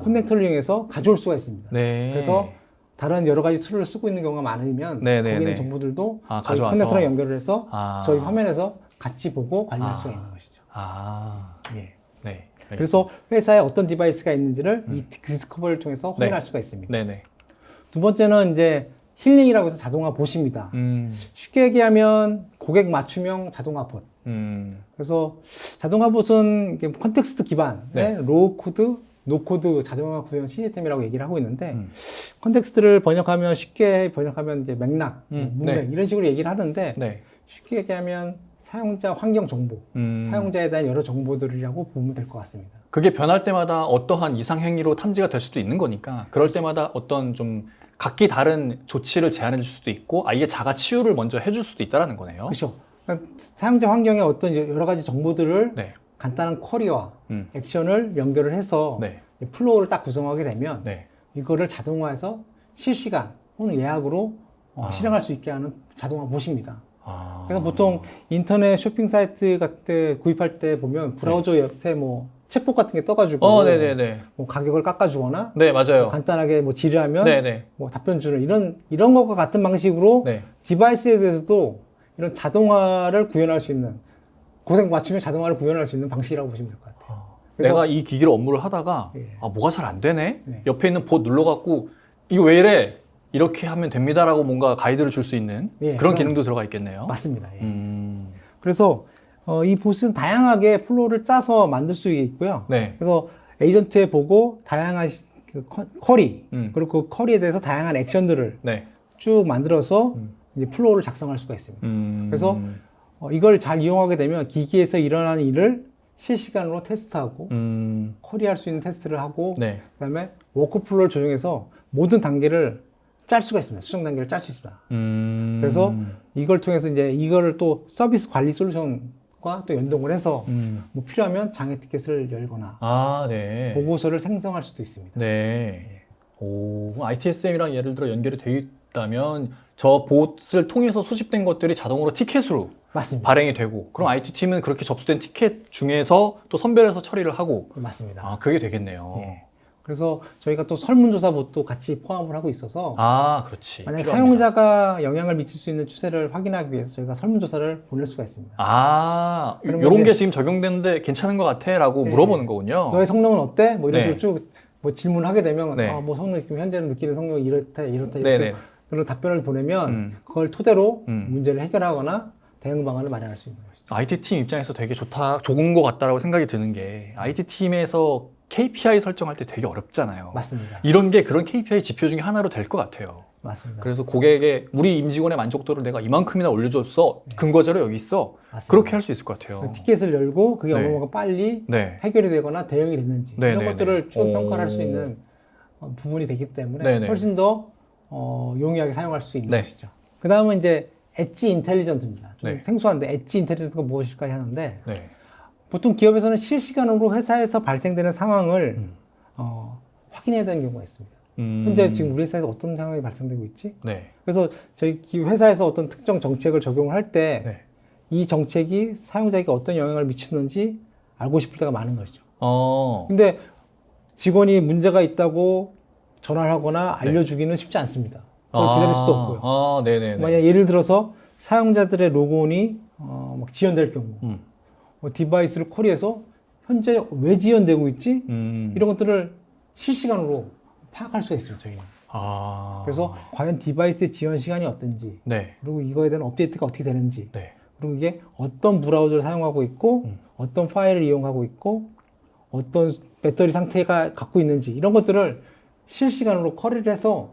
커넥터를 이용해서 가져올 수가 있습니다. 네. 그래서 다른 여러 가지 툴을 쓰고 있는 경우가 많으면 네네네. 거기 있는 정보들도 저희 가져와서. 커넥터랑 연결을 해서 아. 저희 화면에서 같이 보고 관리할 수가 있는 것이죠. 아. 예. 네. 알겠습니다. 그래서 회사에 어떤 디바이스가 있는지를 이 디스커버리를 통해서 확인할 수가 있습니다. 네네. 두 번째는 이제 힐링이라고 해서 자동화 봇입니다. 쉽게 얘기하면 고객 맞춤형 자동화 봇. 그래서 자동화 봇은 이게 컨텍스트 기반의 네. 로우 코드, 노 코드 자동화 구현 시스템이라고 얘기를 하고 있는데 컨텍스트를 번역하면 쉽게 번역하면 이제 맥락, 문맥 네. 이런 식으로 얘기를 하는데 네. 쉽게 얘기하면 사용자 환경 정보, 사용자에 대한 여러 정보들이라고 보면 될 것 같습니다. 그게 변할 때마다 어떠한 이상 행위로 탐지가 될 수도 있는 거니까 그럴 때마다 어떤 좀 각기 다른 조치를 제안해 줄 수도 있고 아예 자가 치유를 먼저 해줄 수도 있다는 거네요. 그렇죠. 그러니까 사용자 환경에 어떤 여러 가지 정보들을 네. 간단한 쿼리와 액션을 연결을 해서 네. 플로우를 딱 구성하게 되면 네. 이거를 자동화해서 실시간 혹은 예약으로 실행할 수 있게 하는 자동화 봇입니다. 그래서 보통 인터넷 쇼핑 사이트 같은 때 구입할 때 보면 브라우저 옆에 뭐 책복 같은 게 떠가지고 네네네. 뭐 가격을 깎아주거나 네, 맞아요. 뭐 간단하게 뭐 질의하면 네네. 뭐 답변 주는 이런 것과 같은 방식으로 네. 디바이스에 대해서도 이런 자동화를 구현할 수 있는 고객 맞춤형 자동화를 구현할 수 있는 방식이라고 보시면 될 것 같아요. 그래서 내가 이 기기로 업무를 하다가 예. 뭐가 잘 안 되네? 네. 옆에 있는 봇 눌러갖고 이거 왜 이래? 이렇게 하면 됩니다라고 뭔가 가이드를 줄 수 있는 예, 그런 기능도 들어가 있겠네요. 맞습니다. 예. 음. 그래서 이 봇은 다양하게 플로우를 짜서 만들 수 있고요. 네. 그래서 에이전트에 보고 다양한 그 쿼리 그리고 그 쿼리에 대해서 다양한 액션들을 네. 쭉 만들어서 이제 플로우를 작성할 수가 있습니다. 그래서 이걸 잘 이용하게 되면 기기에서 일어나는 일을 실시간으로 테스트하고 쿼리할 수 있는 테스트를 하고 네. 그다음에 워크플로우를 조정해서 모든 단계를 짤 수가 있습니다. 수정 단계를 짤 수 있습니다. 그래서 이걸 통해서 이제 이거를 또 서비스 관리 솔루션 티켓과 또 연동을 해서 뭐 필요하면 장애 티켓을 열거나 아, 네. 보고서를 생성할 수도 있습니다. 네. 오, 그럼 ITSM이랑 예를 들어 연결이 되어 있다면 저 봇을 통해서 수집된 것들이 자동으로 티켓으로 맞습니다. 발행이 되고, 그럼 IT팀은 그렇게 접수된 티켓 중에서 또 선별해서 처리를 하고, 맞습니다. 아, 그게 되겠네요. 예. 그래서 저희가 또 설문조사 봇도 같이 포함을 하고 있어서 아, 그렇지. 만약에 필요합니다. 사용자가 영향을 미칠 수 있는 추세를 확인하기 위해서 저희가 설문조사를 보낼 수가 있습니다. 아, 그러면 요런 게 이제- 지금 적용되는데 괜찮은 것 같아? 라고 네. 물어보는 거군요. 너의 성능은 어때? 뭐 이런 네. 식으로 쭉 뭐 질문하게 되면 네. 뭐 성능 지금 현재는 느끼는 성능이 이렇다 이렇다 네네. 이렇게 그런 답변을 보내면 음. 그걸 토대로 음. 문제를 해결하거나 대응 방안을 마련할 수 있는 것이죠. IT팀 입장에서 되게 좋은 것 같다라고 생각이 드는 게, IT팀에서 KPI 설정할 때 되게 어렵잖아요. 맞습니다. 이런 게 그런 KPI 지표 중에 하나로 될 것 같아요. 맞습니다. 그래서 고객의, 우리 임직원의 만족도를 내가 이만큼이나 올려줬어. 근거자료 여기 있어. 맞습니다. 그렇게 할 수 있을 것 같아요. 티켓을 열고 그게 네. 얼마나 빨리 네. 해결이 되거나 대응이 됐는지 네, 이런 네, 것들을 네. 쭉 평가를 할 오. 수 있는 부분이 되기 때문에 네, 네. 훨씬 더 용이하게 사용할 수 있는 네. 것이죠. 그 다음은 이제 엣지 인텔리전스입니다. 좀 네. 생소한데 엣지 인텔리전스가 무엇일까 하는데 네. 보통 기업에서는 실시간으로 회사에서 발생되는 상황을 음. 확인해야 되는 경우가 있습니다. 현재 지금 우리 회사에서 어떤 상황이 발생되고 있지? 네. 그래서 저희 회사에서 어떤 특정 정책을 적용을 할 때 네. 이 정책이 사용자에게 어떤 영향을 미치는지 알고 싶을 때가 많은 것이죠. 어. 근데 직원이 문제가 있다고 전화를 하거나 네. 알려주기는 쉽지 않습니다. 그걸 기다릴 수도 없고요. 아, 네네. 만약 예를 들어서 사용자들의 로그온이 막 지연될 경우 디바이스를 콜해서 현재 왜 지연되고 있지? 이런 것들을 실시간으로 파악할 수가 있어요, 저희는. 아. 그래서 과연 디바이스의 지연 시간이 어떤지, 네. 그리고 이거에 대한 업데이트가 어떻게 되는지, 네. 그리고 이게 어떤 브라우저를 사용하고 있고, 어떤 파일을 이용하고 있고, 어떤 배터리 상태가 갖고 있는지, 이런 것들을 실시간으로 쿼리를 해서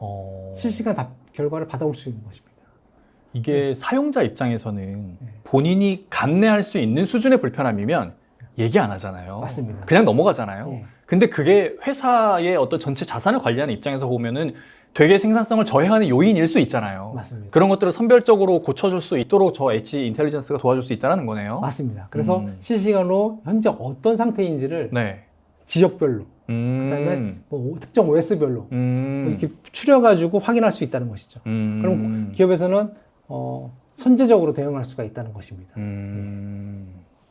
실시간 결과를 받아올 수 있는 것입니다. 이게 사용자 입장에서는 본인이 감내할 수 있는 수준의 불편함이면 얘기 안 하잖아요. 맞습니다. 그냥 넘어가잖아요. 네. 근데 그게 회사의 어떤 전체 자산을 관리하는 입장에서 보면은 되게 생산성을 저해하는 요인일 수 있잖아요. 맞습니다. 그런 것들을 선별적으로 고쳐줄 수 있도록 저 엣지 인텔리전스가 도와줄 수 있다는 거네요. 맞습니다. 그래서 실시간으로 현재 어떤 상태인지를 네. 지역별로, 그다음에 뭐 특정 OS별로 이렇게 추려가지고 확인할 수 있다는 것이죠. 그럼 기업에서는 선제적으로 대응할 수가 있다는 것입니다.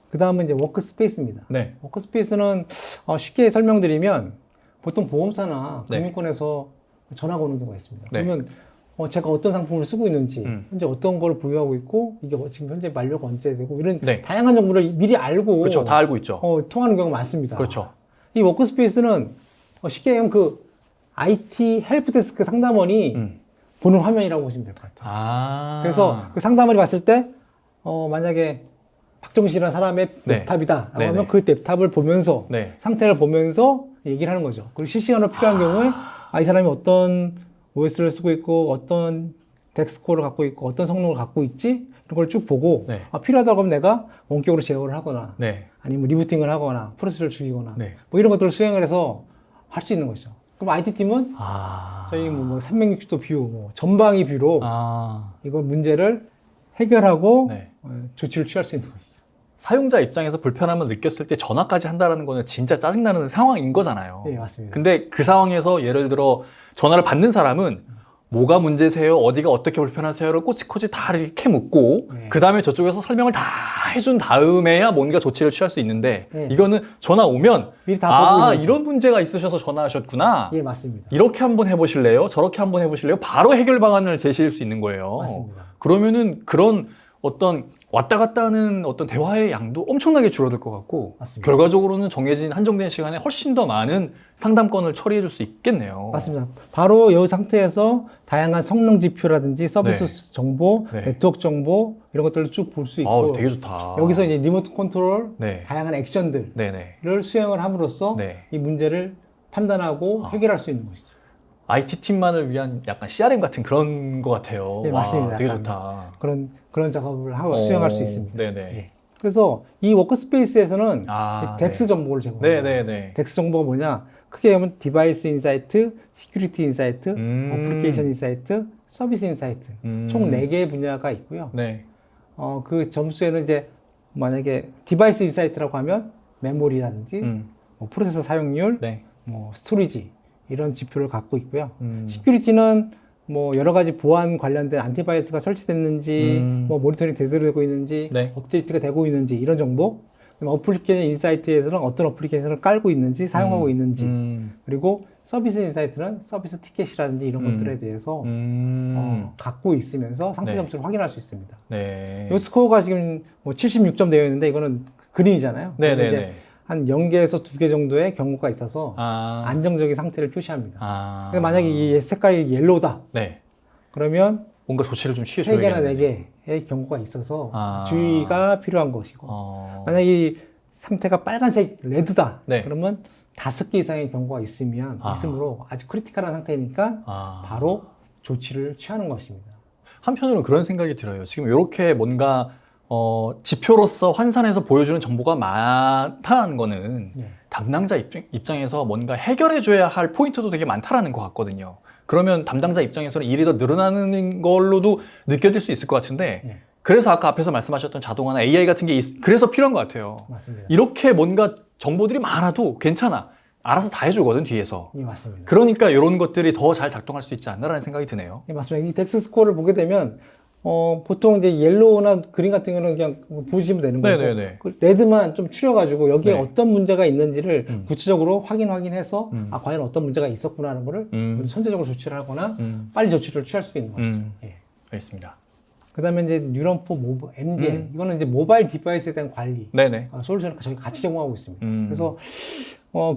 그 다음은 이제 워크스페이스입니다. 네. 워크스페이스는 쉽게 설명드리면 보통 보험사나 네. 금융권에서 전화가 오는 경우가 있습니다. 네. 그러면 제가 어떤 상품을 쓰고 있는지, 현재 어떤 걸 보유하고 있고, 이게 지금 현재 만료가 언제 되고, 이런 네. 다양한 정보를 미리 알고 그렇죠. 다 알고 있죠. 통하는 경우가 많습니다. 그렇죠. 이 워크스페이스는 쉽게 얘기하면 그 IT 헬프데스크 상담원이 보는 화면이라고 보시면 될 것 같아요. 아. 그래서 그 상담원이 봤을 때 만약에 박정식이라는 사람의 네. 랩탑이다 라고 네네. 하면 그 랩탑을 보면서 네. 상태를 보면서 얘기를 하는 거죠. 그리고 실시간으로 필요한 경우에 이 사람이 어떤 OS를 쓰고 있고 어떤 덱스코어를 갖고 있고 어떤 성능을 갖고 있지 이런 걸 쭉 보고 네. 필요하다고 하면 내가 원격으로 제어를 하거나 네. 아니면 리부팅을 하거나 프로세스를 죽이거나 네. 뭐 이런 것들을 수행을 해서 할 수 있는 것이죠. 그럼 IT팀은 아. 저희 뭐 360도 뷰, 뭐 전방위 뷰로 아. 이걸 문제를 해결하고 네. 조치를 취할 수 있는 것이죠. 사용자 입장에서 불편함을 느꼈을 때 전화까지 한다는 거는 진짜 짜증나는 상황인 거잖아요. 네, 맞습니다. 근데 그 상황에서 예를 들어 전화를 받는 사람은 뭐가 문제세요? 어디가 어떻게 불편하세요?를 꼬치꼬치 다 이렇게 묻고 네. 그 다음에 저쪽에서 설명을 다 해준 다음에야 뭔가 조치를 취할 수 있는데 네. 이거는 전화 오면 미리 다 보고 있는 이런 문제가 있으셔서 전화하셨구나. 예, 맞습니다. 이렇게 한번 해보실래요? 저렇게 한번 해보실래요? 바로 해결 방안을 제시할 수 있는 거예요. 맞습니다. 그러면은 그런 어떤 왔다 갔다 하는 어떤 대화의 양도 엄청나게 줄어들 것 같고 맞습니다. 결과적으로는 정해진 한정된 시간에 훨씬 더 많은 상담건을 처리해 줄 수 있겠네요. 맞습니다. 바로 이 상태에서 다양한 성능 지표라든지 서비스 네. 정보, 네. 네트워크 정보 이런 것들을 쭉 볼 수 있고 아우, 되게 좋다. 여기서 이제 리모트 컨트롤, 네. 다양한 액션들을 네네. 수행을 함으로써 네. 이 문제를 판단하고 해결할 수 있는 것이죠. IT팀만을 위한 약간 CRM 같은 그런 것 같아요. 네, 와, 맞습니다. 되게 약간 좋다. 그런 작업을 하고 수행할 수 있습니다. 네네. 예. 그래서 이 워크스페이스에서는 아, 덱스 정보를 제공합니다. 네네네. 덱스 정보가 뭐냐? 크게 보면 디바이스 인사이트, 시큐리티 인사이트, 어플리케이션 인사이트, 서비스 인사이트 총 4개의 분야가 있고요. 네. 그 점수에는 이제 만약에 디바이스 인사이트라고 하면 메모리라든지 음. 뭐 프로세서 사용률, 네. 뭐 스토리지 이런 지표를 갖고 있고요. 음. 시큐리티는 뭐 여러 가지 보안 관련된 안티바이어스가 설치됐는지, 뭐 모니터링 제대로 되고 있는지, 네. 업데이트가 되고 있는지 이런 정보. 그다음에 어플리케이션 인사이트에서는 어떤 어플리케이션을 깔고 있는지, 사용하고 있는지, 그리고 서비스 인사이트는 서비스 티켓이라든지 이런 것들에 대해서 갖고 있으면서 상태 네. 점수를 확인할 수 있습니다. 네. 이 스코어가 지금 뭐 76점 되어 있는데 이거는 그린이잖아요. 네네네. 한 0개에서 2개 정도의 경고가 있어서 아. 안정적인 상태를 표시합니다. 아. 근데 만약에 이 색깔이 옐로우다. 네. 그러면 뭔가 조치를 좀 3개나 취해줘야겠네요. 4개의 경고가 있어서 아. 주의가 필요한 것이고 만약 이 상태가 빨간색, 레드다. 네. 그러면 5개 이상의 경고가 있으므로 아주 크리티컬한 상태니까 바로 조치를 취하는 것입니다. 한편으로는 그런 생각이 들어요. 지금 이렇게 뭔가 지표로서 환산해서 보여주는 정보가 많다는 거는 네. 담당자 입장에서 뭔가 해결해줘야 할 포인트도 되게 많다라는 것 같거든요. 그러면 담당자 입장에서는 일이 더 늘어나는 걸로도 느껴질 수 있을 것 같은데 네. 그래서 아까 앞에서 말씀하셨던 자동화나 AI 같은 게 그래서 필요한 것 같아요. 맞습니다. 이렇게 뭔가 정보들이 많아도 괜찮아. 알아서 다 해주거든, 뒤에서. 예, 맞습니다. 그러니까 이런 것들이 더 잘 작동할 수 있지 않나라는 생각이 드네요. 예, 맞습니다. 이 덱스 스코어를 보게 되면 보통 이제 옐로우나 그린 같은 경우는 그냥 보시면 되는 거고 네네네. 그 레드만 좀 추려가지고 여기에 네. 어떤 문제가 있는지를 구체적으로 확인해서 과연 어떤 문제가 있었구나 하는 거를 선제적으로 조치를 하거나 빨리 조치를 취할 수 있는 것이죠. 예. 알겠습니다. 그 다음에 이제 뉴런포 MDM 이거는 이제 모바일 디바이스에 대한 관리 네네. 솔루션을 저희 같이 제공하고 있습니다. 음. 그래서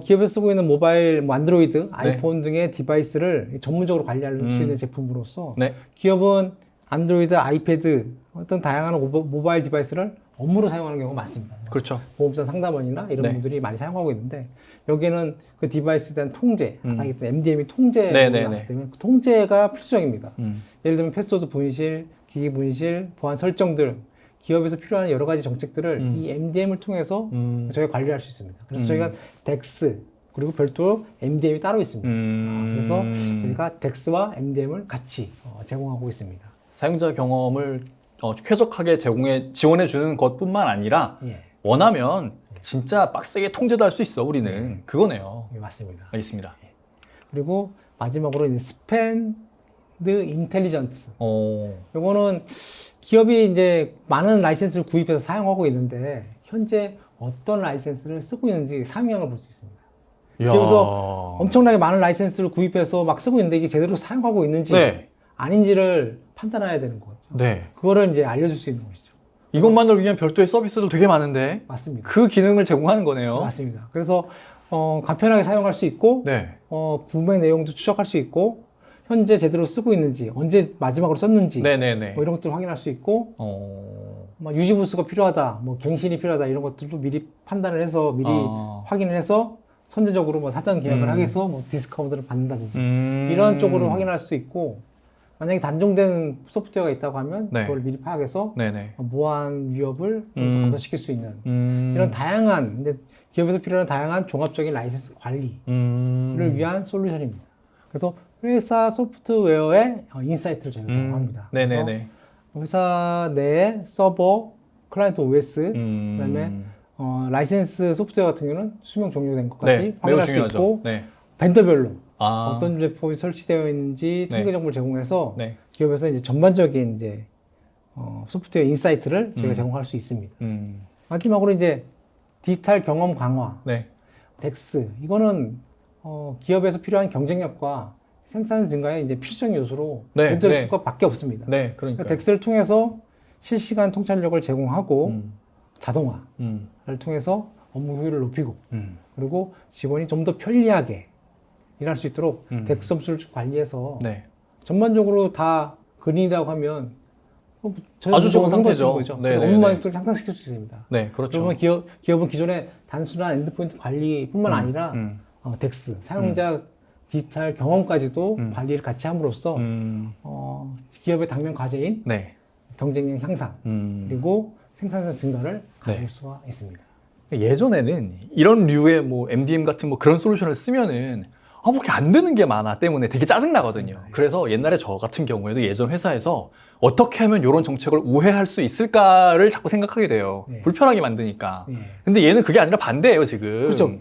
기업에서 쓰고 있는 모바일, 뭐 안드로이드, 아이폰 등의 디바이스를 전문적으로 관리할 수 있는 제품으로서 네. 기업은 안드로이드, 아이패드 어떤 다양한 모바일 디바이스를 업무로 사용하는 경우가 많습니다. 그렇죠. 보험사 상담원이나 이런 네. 분들이 많이 사용하고 있는데 여기에는 그 디바이스에 대한 통제, 아까 했던 MDM이 네네네. 통제가 때문에 그 통제가 필수적입니다. 음. 예를 들면 패스워드 분실, 기기 분실, 보안 설정 등 기업에서 필요한 여러 가지 정책들을 이 MDM을 통해서 저희가 관리할 수 있습니다. 그래서 저희가 덱스 그리고 별도로 MDM이 따로 있습니다. 그래서 저희가 덱스와 MDM을 같이 제공하고 있습니다. 사용자 경험을 쾌적하게 지원해주는 것뿐만 아니라 예, 원하면 진짜 빡세게 통제도 할 수 있어, 우리는. 그거네요. 예, 맞습니다. 알겠습니다. 그리고 마지막으로 이제 스펜드 인텔리전스. 요거는 기업이 이제 많은 라이센스를 구입해서 사용하고 있는데 현재 어떤 라이센스를 쓰고 있는지 상위양을 볼 수 있습니다. 이야. 기업에서 엄청나게 많은 라이센스를 구입해서 막 쓰고 있는데 이게 제대로 사용하고 있는지 네. 아닌지를 판단해야 되는 거죠. 네. 그거를 이제 알려줄 수 있는 것이죠. 이것만을 위한 별도의 서비스들 되게 많은데 맞습니다. 그 기능을 제공하는 거네요. 맞습니다. 그래서 간편하게 사용할 수 있고 네. 구매 내용도 추적할 수 있고 현재 제대로 쓰고 있는지 언제 마지막으로 썼는지 네네네. 뭐 이런 것들을 확인할 수 있고 뭐 유지 보수가 필요하다, 뭐 갱신이 필요하다 이런 것들도 미리 판단을 해서 미리 확인을 해서 선제적으로 뭐 사전 계약을 하게 해서 뭐 디스카운트를 받는다든지 이런 쪽으로 확인할 수 있고 만약에 단종된 소프트웨어가 있다고 하면 네. 그걸 미리 파악해서 네네. 보안 위협을 좀 더 감소시킬 수 있는 이런 다양한 이제 기업에서 필요한 다양한 종합적인 라이센스 관리를 위한 솔루션입니다. 그래서 회사 소프트웨어의 인사이트를 저희가 제공합니다. 네네네. 그래서 회사 내에 서버, 클라이언트 OS, 그다음에 라이센스 소프트웨어 같은 경우는 수명 종료된 것까지 네. 매우 확인할 수 중요하죠. 있고 네. 벤더별로 아. 어떤 제품이 설치되어 있는지 네. 통계 정보를 제공해서 네. 기업에서 이제 전반적인 이제 소프트웨어 인사이트를 저희가 제공할 수 있습니다. 마지막으로 이제 디지털 경험 강화, 네. 덱스 이거는 기업에서 필요한 경쟁력과 생산 증가의 이제 필수적 요소로 네, 존재할 네. 수밖에 없습니다. 네. 그러니까. 덱스를 통해서 실시간 통찰력을 제공하고 자동화를 통해서 업무 효율을 높이고 그리고 직원이 좀 더 편리하게 일할 수 있도록 덱스 점수를 쭉 관리해서 네. 전반적으로 다 그린이라고 하면 아주 좋은 상태죠. 상태죠. 거죠. 네, 네, 업무 네. 만족도를 향상시킬 수 있습니다. 네. 그렇죠. 그러면 기업은 기존에 단순한 엔드포인트 관리뿐만 아니라 덱스, 사용자 디지털 경험까지도 관리를 같이 함으로써 기업의 당면 과제인 네. 경쟁력 향상 그리고 생산성 증가를 가져올 네. 수가 있습니다. 예전에는 이런 류의 뭐 MDM 같은 뭐 그런 솔루션을 쓰면은 뭐 이렇게 안 되는 게 많아 때문에 되게 짜증나거든요. 그래서 옛날에 저 같은 경우에도 예전 회사에서 어떻게 하면 이런 정책을 우회할 수 있을까를 자꾸 생각하게 돼요. 네. 불편하게 만드니까. 예. 근데 얘는 그게 아니라 반대예요, 지금. 그렇죠.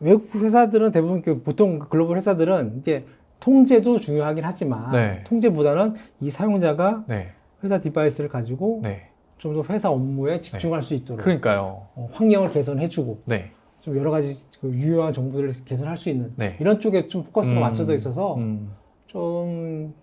외국 회사들은 대부분 보통 글로벌 회사들은 이제 통제도 중요하긴 하지만 네. 통제보다는 이 사용자가 네. 회사 디바이스를 가지고 네. 좀 더 회사 업무에 집중할 수 있도록 그러니까요. 환경을 개선해주고 네. 좀 여러 가지 그 유효한 정보들을 개선할 수 있는 네. 이런 쪽에 좀 포커스가 맞춰져 있어서 음. 좀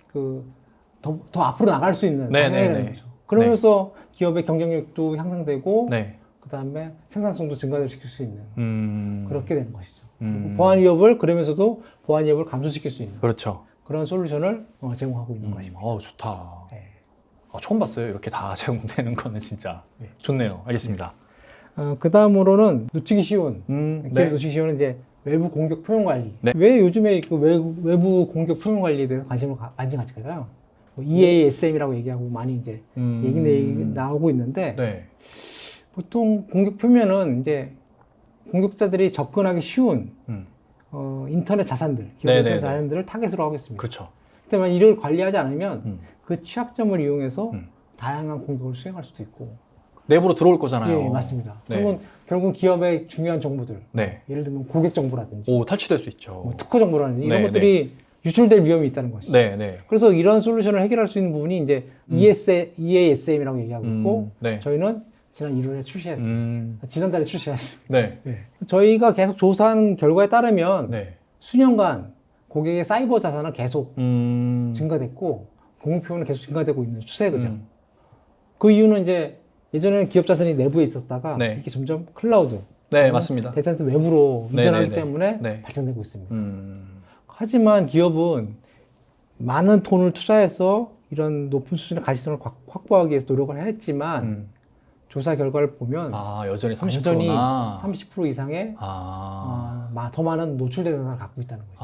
더 앞으로 나갈 수 있는 네, 방향이라는 네, 네. 거죠. 그러면서 기업의 경쟁력도 향상되고 네. 그 다음에 생산성도 증가시킬 수 있는 그렇게 되는 것이죠. 음. 보안 위협을 그러면서도 보안 위협을 감소시킬 수 있는 그렇죠. 그런 솔루션을 제공하고 있는 것입니다. 좋다. 네. 처음 봤어요. 이렇게 다 제공되는 거는 진짜. 네. 좋네요. 알겠습니다. 그 다음으로는 놓치기 쉬운 기업 네. 놓치기 쉬운 이제 외부 공격 표현 관리. 네. 왜 요즘에 그 외부 공격 표현 관리에 대해서 관심을 많이 가질까요? EASM이라고 얘기하고 많이 이제 얘기 나오고 있는데 네. 보통 공격 표면은 이제 공격자들이 접근하기 쉬운 음. 인터넷 자산들, 기업 네네네. 인터넷 자산들을 타겟으로 하고 있습니다. 그렇죠. 그렇지만 이를 관리하지 않으면 음. 그 취약점을 이용해서 음. 다양한 공격을 수행할 수도 있고. 내부로 들어올 거잖아요. 예, 맞습니다. 네. 그러면 결국은 기업의 중요한 정보들, 네. 예를 들면 고객 정보라든지, 탈취될 수 있죠. 뭐 특허 정보라든지 이런 네, 것들이 유출될 위험이 있다는 것이죠. 네, 네. 그래서 이런 솔루션을 해결할 수 있는 부분이 이제 EASM이라고 얘기하고 있고, 네. 저희는 지난 1월에 출시했습니다. 지난달에 출시했습니다. 네. 네. 저희가 계속 조사한 결과에 따르면 네. 수년간 고객의 사이버 자산은 계속 음. 증가됐고 공공 표현은 계속 증가되고 있는 추세거죠. 음. 그 이유는 이제 예전에는 기업 자산이 내부에 있었다가 네. 이게 점점 클라우드, 네, 맞습니다. 데이터 센터 외부로 네, 이전하기 네, 네. 때문에 네. 발생되고 있습니다. 음. 하지만 기업은 많은 돈을 투자해서 이런 높은 수준의 가시성을 확보하기 위해서 노력을 했지만 조사 결과를 보면 여전히 30%나. 여전히 30% 이상의 더 많은 노출된 자산을 갖고 있다는 거죠.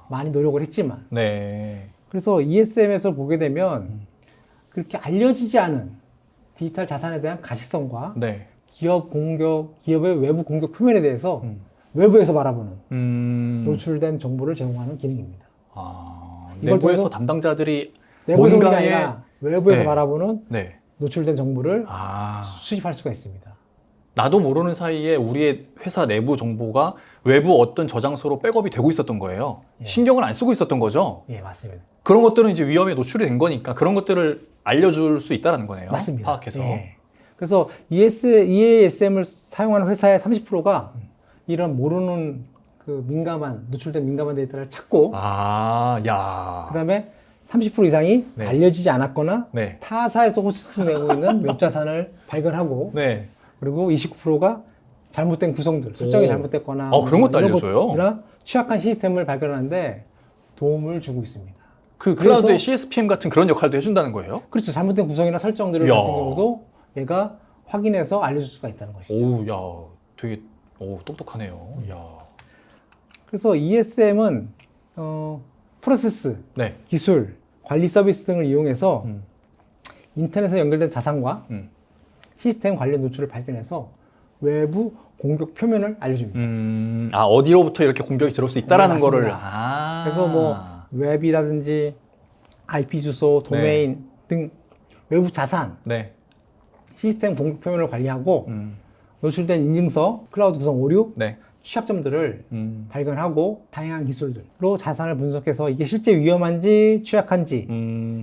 많이 노력을 했지만. 네. 그래서 ESM에서 보게 되면 그렇게 알려지지 않은 디지털 자산에 대한 가시성과 네. 기업의 외부 공격 표면에 대해서 외부에서 바라보는 노출된 정보를 제공하는 기능입니다. 이걸 내부에서 통해서 담당자들이 내부에서 게 뭔가에- 아니라 외부에서 네. 바라보는 네. 노출된 정보를 아. 수집할 수가 있습니다. 나도 모르는 사이에 우리의 회사 내부 정보가 외부 어떤 저장소로 백업이 되고 있었던 거예요. 예. 신경을 안 쓰고 있었던 거죠. 예, 맞습니다. 그런 것들은 이제 위험에 노출이 된 거니까 그런 것들을 알려줄 수 있다는 거네요. 맞습니다. 파악해서. 예. 그래서 EASM을 사용하는 회사의 30%가 이런 모르는 그 노출된 민감한 데이터를 찾고, 야. 그 다음에 30% 이상이 네. 알려지지 않았거나 네. 타사에서 호스팅되고 있는 웹 자산을 발견하고, 네. 그리고 29%가 잘못된 구성들, 설정이 잘못됐거나 그런 것도 이런 알려줘요? 것이나 취약한 시스템을 발견하는데 도움을 주고 있습니다. 그 그래서- 클라우드의 CSPM 같은 그런 역할도 해준다는 거예요? 그렇죠. 잘못된 구성이나 설정들 이야. 같은 경우도 얘가 확인해서 알려줄 수가 있다는 것이죠. 오, 야, 되게 똑똑하네요. 야. 그래서 ESM은 프로세스, 네. 기술, 관리 서비스 등을 이용해서 음. 인터넷에 연결된 자산과 음. 시스템 관련 노출을 발견해서 외부 공격 표면을 알려줍니다. 어디로부터 이렇게 공격이 들어올 수 있다라는 네, 거를. 맞습니다. 그래서 뭐 웹이라든지 IP 주소, 도메인 등 외부 자산, 네. 시스템 공격 표면을 관리하고 음. 노출된 인증서, 클라우드 구성 오류, 네. 취약점들을 음. 발견하고 다양한 기술들로 자산을 분석해서 이게 실제 위험한지 취약한지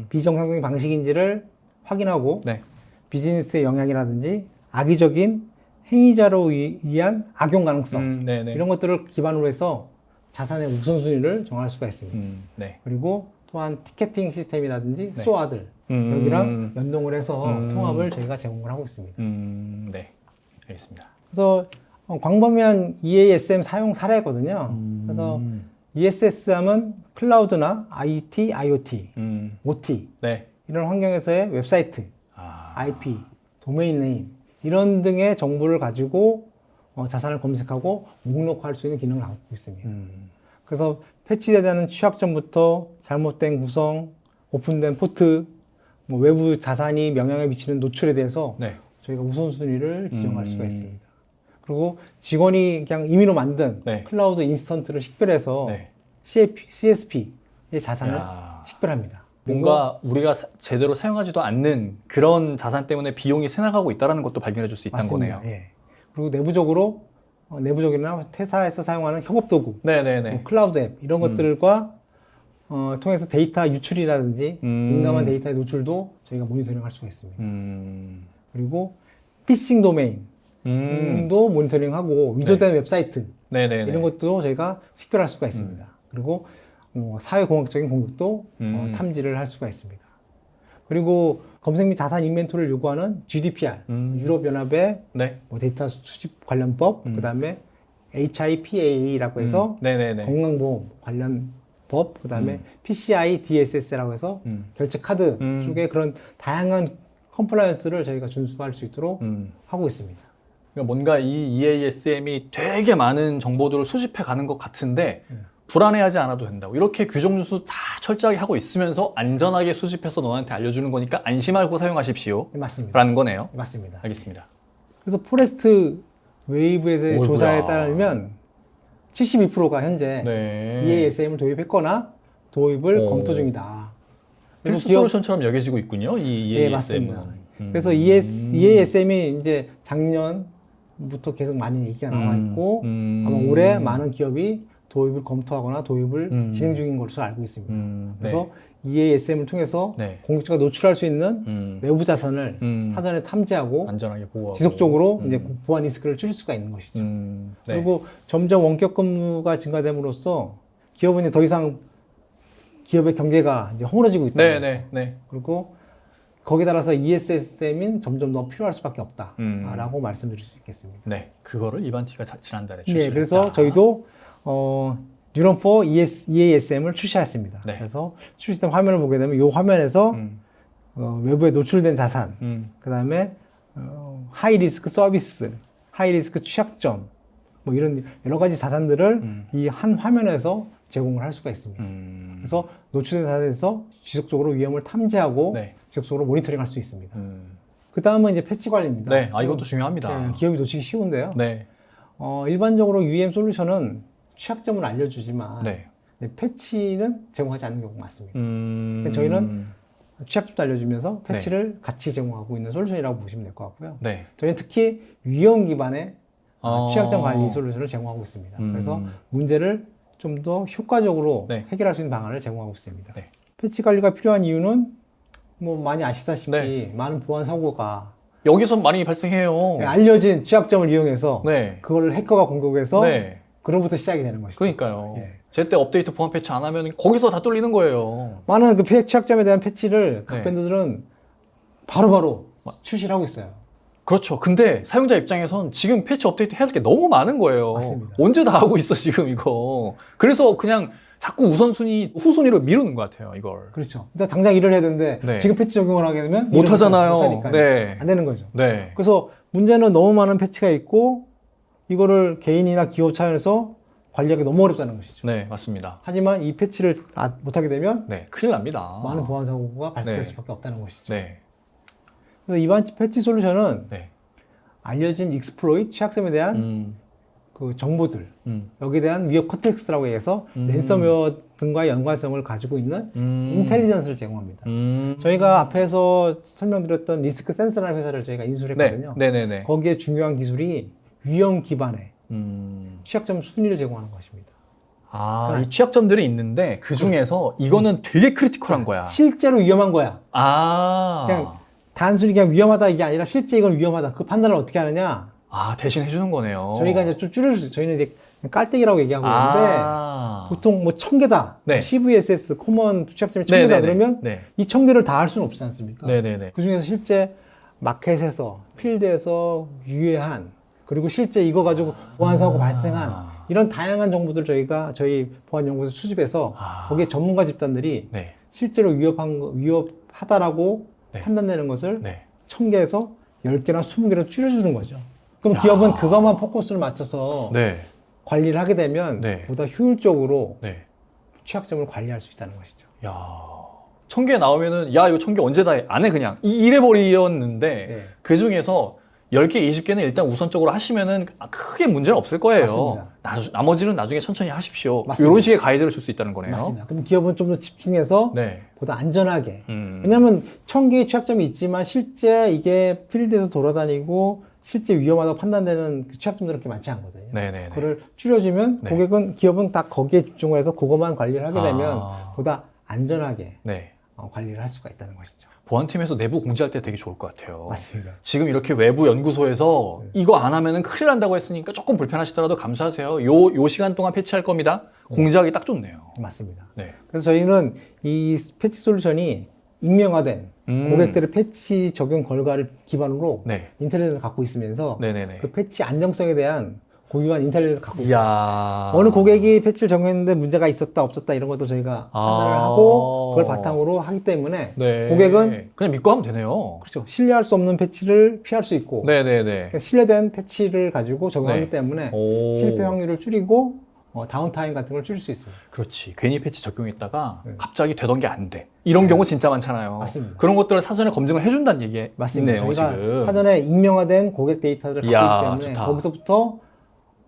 비정상적인 방식인지를 확인하고 네. 비즈니스의 영향이라든지 악의적인 행위자로 의한 악용 가능성 네네. 이런 것들을 기반으로 해서 자산의 우선순위를 정할 수가 있습니다. 네. 그리고 또한 티켓팅 시스템이라든지 네. 소아들 여기랑 연동을 해서 통합을 저희가 제공을 하고 있습니다. 네. 알겠습니다. 그래서 광범위한 EASM 사용 사례거든요. 그래서 ESS 하면 클라우드나 IT, IoT, OT 네. 이런 환경에서의 웹사이트, IP, 도메인 네임 이런 등의 정보를 가지고 자산을 검색하고 목록할 수 있는 기능을 갖고 있습니다. 그래서 패치되는 취약점부터 잘못된 구성, 오픈된 포트, 뭐 외부 자산이 영향을 미치는 노출에 대해서 네. 저희가 우선순위를 지정할 수가 있습니다. 그리고 직원이 그냥 임의로 만든 네. 클라우드 인스턴트를 식별해서 네. CSP의 자산을 야. 식별합니다. 뭔가 우리가 제대로 사용하지도 않는 그런 자산 때문에 비용이 새나가고 있다는 것도 발견해 줄 수 있다는 맞습니다. 거네요. 예. 그리고 내부적으로 내부적이나 회사에서 사용하는 협업 도구, 네네네. 뭐 클라우드 앱 이런 것들과 통해서 데이터 유출이라든지 민감한 데이터의 노출도 저희가 모니터링할 수가 있습니다. 그리고 피싱 도메인도 모니터링하고 위조된 웹사이트 네네네. 이런 것도 저희가 식별할 수가 있습니다. 그리고 사회공학적인 공격도 탐지를 할 수가 있습니다. 그리고 검색 및 자산 인벤토리를 요구하는 GDPR, 유럽연합의 네. 뭐 데이터 수집 관련법, 그 다음에 HIPAA라고 해서 네네네. 건강보험 관련 법, 그 다음에 PCI DSS라고 해서 결제 카드 쪽에 그런 다양한 컴플라이언스를 저희가 준수할 수 있도록 하고 있습니다. 그러니까 뭔가 이 EASM이 되게 많은 정보들을 수집해 가는 것 같은데 불안해하지 않아도 된다고. 이렇게 규정 준수 다 철저하게 하고 있으면서 안전하게 수집해서 너한테 알려주는 거니까 안심하고 사용하십시오. 네, 맞습니다. 라는 거네요. 맞습니다. 알겠습니다. 그래서 포레스트 웨이브에서의 어이구야. 조사에 따르면 72%가 현재 네. EASM을 도입했거나 도입을 오. 검토 중이다. 그래서 필수 솔루션처럼 여겨지고 있군요. 이 예, EASM은. 맞습니다. 그래서 EASM이 이제 작년부터 계속 많이 얘기가 나와 있고 아마 올해 많은 기업이 도입을 검토하거나 도입을 진행 중인 것으로 알고 있습니다. 그래서 EASM을 통해서 네. 공격자가 노출할 수 있는 외부 자산을 사전에 탐지하고 안전하게 보호하고 지속적으로 이제 보안 리스크를 줄일 수가 있는 것이죠. 네. 그리고 점점 원격 근무가 증가됨으로써 기업은 이제 더 이상 기업의 경계가 이제 허물어지고 있다. 네. 그리고 거기에 따라서 ESSM인 점점 더 필요할 수밖에 없다라고 말씀드릴 수 있겠습니다. 네. 그거를 이반티가 지난달에 네, 출시를 그래서 했다. 저희도 뉴런4 EASM을 출시했습니다. 네. 그래서 출시된 화면을 보게 되면 이 화면에서 외부에 노출된 자산, 그 다음에 하이 리스크 서비스, 하이 리스크 취약점, 뭐 이런 여러 가지 자산들을 이 한 화면에서 제공을 할 수가 있습니다. 그래서 노출된 자산에서 지속적으로 위험을 탐지하고 네. 지속적으로 모니터링할 수 있습니다. 그 다음은 이제 패치 관리입니다. 네. 이것도 중요합니다. 네, 기업이 놓치기 쉬운데요. 네. 일반적으로 UEM 솔루션은 취약점을 알려주지만 네. 패치는 제공하지 않는 경우가 많습니다. 저희는 취약점도 알려주면서 패치를 같이 제공하고 있는 솔루션이라고 보시면 될 것 같고요. 네. 저희는 특히 위험 기반의 취약점 관리 솔루션을 제공하고 있습니다. 그래서 문제를 좀 더 효과적으로 네. 해결할 수 있는 방안을 제공하고 있습니다. 네. 패치 관리가 필요한 이유는 뭐 많이 아시다시피 네. 많은 보안 사고가 여기서 많이 발생해요. 알려진 취약점을 이용해서 네. 그걸 해커가 공격해서 네. 그로부터 시작이 되는 것이죠. 그러니까요. 예. 제때 업데이트 보안 패치 안 하면 거기서 다 뚫리는 거예요. 많은 그 취약점에 대한 패치를 각 네. 밴드들은 바로바로 출시를 하고 있어요. 그렇죠. 근데 사용자 입장에선 지금 패치 업데이트 해야 될 게 너무 많은 거예요. 맞습니다. 언제 다 하고 있어, 지금 이거. 그래서 그냥 자꾸 우선순위, 후순위로 미루는 것 같아요, 이걸. 그렇죠. 일단 당장 일을 해야 되는데 네. 지금 패치 적용을 하게 되면 못 하잖아요. 못하니까 네. 안 되는 거죠. 네. 그래서 문제는 너무 많은 패치가 있고 이거를 개인이나 기업 차원에서 관리하기 너무 어렵다는 것이죠. 네, 맞습니다. 하지만 이 패치를 못하게 되면 네, 큰일 납니다. 많은 보안 사고가 발생할 네. 수밖에 없다는 것이죠. 네. 그래서 이번 패치 솔루션은 네. 알려진 익스플로이 취약점에 대한 그 정보들 여기에 대한 위협 컨텍스트라고 해서 랜섬웨어 등과의 연관성을 가지고 있는 인텔리전스를 제공합니다. 저희가 앞에서 설명드렸던 리스크 센서라는 회사를 저희가 인수를 했거든요. 네네네. 거기에 중요한 기술이 위험 기반의 취약점 순위를 제공하는 것입니다. 아, 이 취약점들이 있는데 그 중에서 이거는 되게 크리티컬한 거야. 실제로 위험한 거야. 아. 그냥 단순히 그냥 위험하다 이게 아니라 실제 이건 위험하다. 그 판단을 어떻게 하느냐? 아, 대신 해주는 거네요. 저희가 이제 좀 줄여줄 수, 저희는 이제 깔때기라고 얘기하고 있는데 보통 뭐 1000개다. 네. CVSS 코먼 취약점이 1000개다 그러면 네. 이 1000개를 다 할 수는 없지 않습니까? 네네네. 그 중에서 실제 마켓에서 필드에서 유효한 그리고 실제 이거 가지고 보안 사고 발생한 이런 다양한 정보들 저희 보안 연구소 수집해서 거기에 전문가 집단들이 네. 실제로 위협하다라고 네. 판단되는 것을 네. 1000개에서 10개나 20개로 줄여주는 거죠. 그럼 기업은 그것만 포커스를 맞춰서 네. 관리를 하게 되면 네. 보다 효율적으로 네. 취약점을 관리할 수 있다는 것이죠. 야, 1000개 나오면은 야, 이거 1000개 언제 다 해? 안 해, 그냥. 이래 버리였는데 네. 그 중에서 10개, 20개는 일단 우선적으로 하시면은 크게 문제는 없을 거예요. 맞습니다. 나머지는 나중에 천천히 하십시오. 맞습니다. 이런 식의 가이드를 줄 수 있다는 거네요. 맞습니다. 그럼 기업은 좀 더 집중해서 네. 보다 안전하게. 왜냐하면 1000개의 취약점이 있지만 실제 이게 필드에서 돌아다니고 실제 위험하다고 판단되는 그 취약점들은 그렇게 많지 않거든요. 네네네. 그걸 줄여주면 네. 기업은 딱 거기에 집중을 해서 그것만 관리를 하게 되면 아. 보다 안전하게 네. 관리를 할 수가 있다는 것이죠. 보안팀에서 내부 공지할 때 되게 좋을 것 같아요. 맞습니다. 지금 이렇게 외부 연구소에서 이거 안 하면은 큰일 난다고 했으니까 조금 불편하시더라도 감수하세요. 요 시간 동안 패치할 겁니다. 공지하기 딱 좋네요. 맞습니다. 네. 그래서 저희는 이 패치 솔루션이 익명화된 고객들의 패치 적용 결과를 기반으로 네. 인텔리전스를 갖고 있으면서 네네네. 그 패치 안정성에 대한 고유한 인텔리전스를 갖고 있어요. 이야. 어느 고객이 패치를 적용했는데 문제가 있었다 없었다 이런 것도 저희가 판단을 하고 그걸 바탕으로 하기 때문에 네. 고객은 그냥 믿고 하면 되네요. 그렇죠. 신뢰할 수 없는 패치를 피할 수 있고 네네네. 그러니까 신뢰된 패치를 가지고 적용하기 네. 때문에 오. 실패 확률을 줄이고 다운타임 같은 걸 줄일 수 있습니다. 그렇지. 괜히 패치 적용했다가 네. 갑자기 되던 게 안 돼. 이런 경우 진짜 많잖아요. 맞습니다. 그런 것들을 사전에 검증을 해준다는 얘기 맞습니다. 있네요, 저희가 지금. 사전에 익명화된 고객 데이터를 갖고 이야, 있기 때문에 좋다. 거기서부터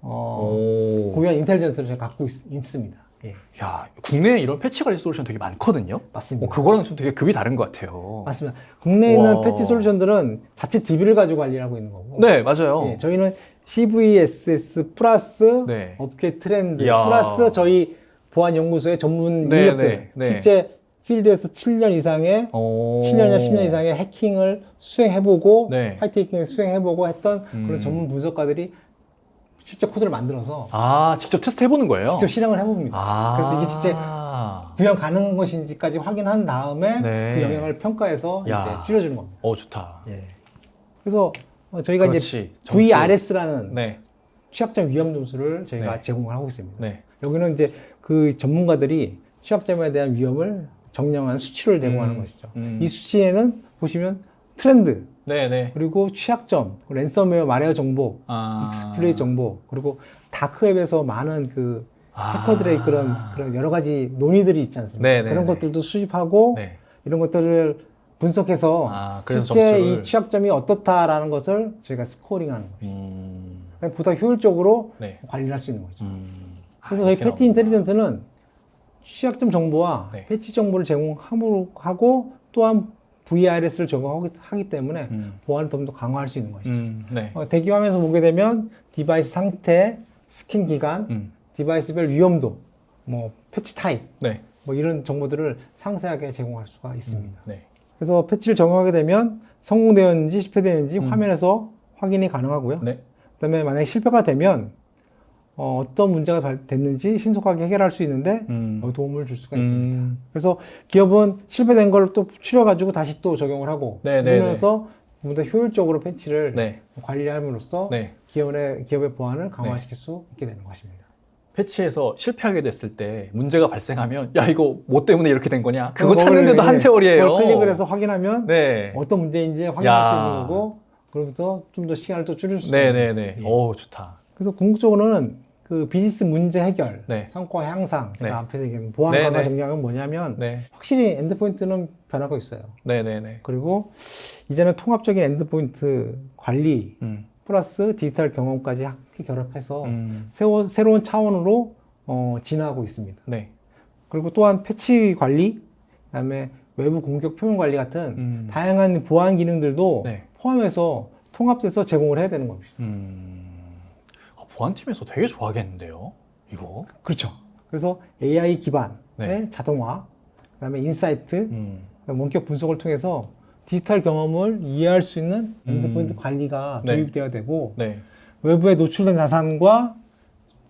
오. 고유한 인텔리전스를 저희가 갖고 있습니다. 예, 야, 국내에 이런 패치 관리 솔루션 되게 많거든요. 맞습니다. 그거랑 좀 되게 급이 다른 것 같아요. 맞습니다. 국내에 있는 와. 패치 솔루션들은 자체 DB를 가지고 관리를 하고 있는 거고 네, 맞아요. 예, 저희는 CVSS 플러스 네. 업계 트렌드 이야. 플러스 저희 보안연구소의 전문 네, 인력들 네, 네. 실제 필드에서 7년 이상의 오. 7년이나 10년 이상의 해킹을 수행해보고 네. 화이트 해킹을 수행해보고 했던 음. 그런 전문 분석가들이 실제 코드를 만들어서 아, 직접 테스트 해보는 거예요? 직접 실행을 해봅니다. 아. 그래서 이게 진짜 구현 가능한 것인지까지 확인한 다음에 네. 그 영향을 평가해서 야. 이제 줄여주는 겁니다. 좋다. 예. 그래서 저희가 이제 그렇지. 점수. VRS라는 네. 취약점 위험 점수를 저희가 네. 제공을 하고 있습니다. 네. 여기는 이제 그 전문가들이 취약점에 대한 위험을 정량한 수치를 제공하는 것이죠. 이 수치에는 보시면 트렌드, 네네. 그리고 취약점, 랜섬웨어, 말웨어 정보, 아. 익스플로이트 정보, 그리고 다크웹에서 많은 그 해커들의 그런 여러 가지 논의들이 있지 않습니까? 네네네. 그런 것들도 수집하고 네. 이런 것들을 분석해서 그래서 실제 점수를. 이 취약점이 어떻다라는 것을 저희가 스코어링하는 것이죠. 음. 보다 효율적으로 네. 관리를 할 수 있는 거죠. 그래서 아, 저희 패치 인텔리전스는 취약점 정보와 네. 패치 정보를 제공하고 또한 VRS를 적용하기 때문에 보안을 좀 더 강화할 수 있는 것이죠. 네. 대기 화면에서 보게 되면 디바이스 상태, 스캔 기간, 디바이스별 위험도, 뭐 패치 타입, 네. 뭐 이런 정보들을 상세하게 제공할 수가 있습니다. 네. 그래서 패치를 적용하게 되면 성공되었는지 실패되었는지 화면에서 확인이 가능하고요. 네. 그다음에 만약에 실패가 되면 어떤 문제가 됐는지 신속하게 해결할 수 있는데 도움을 줄 수가 있습니다. 그래서 기업은 실패된 걸 또 추려가지고 다시 또 적용을 하고 그러면서 보다 효율적으로 패치를 네. 관리함으로써 네. 기업의 보안을 강화시킬 수 있게 되는 것입니다. 패치에서 실패하게 됐을 때 문제가 발생하면 야 이거 뭐 때문에 이렇게 된 거냐 그거 그걸 찾는데도 한 세월이에요. 그걸 클릭을 해서 확인하면 네. 어떤 문제인지 확인할 야. 수 있는 거고 그러면서 좀 더 시간을 또 줄일 수 있는 네네네. 거죠. 예. 오 좋다. 그래서 궁극적으로는 그 비즈니스 문제 해결, 네. 성과 향상, 제가 네. 앞에서 얘기한 보안 네, 강화 네. 정량은 뭐냐면 네. 확실히 엔드포인트는 변하고 있어요. 네네네. 그리고 이제는 통합적인 엔드포인트 관리 플러스 디지털 경험까지 함께 결합해서 새로운 차원으로 진화하고 있습니다. 네. 그리고 또한 패치 관리, 그다음에 외부 공격 표면 관리 같은 다양한 보안 기능들도 네. 포함해서 통합돼서 제공을 해야 되는 겁니다. 보안팀에서 되게 좋아하겠는데요, 이거? 그렇죠. 그래서 AI 기반의 네. 자동화, 그다음에 인사이트, 원격 분석을 통해서 디지털 경험을 이해할 수 있는 엔드포인트 관리가 네. 도입되어야 되고 네. 외부에 노출된 자산과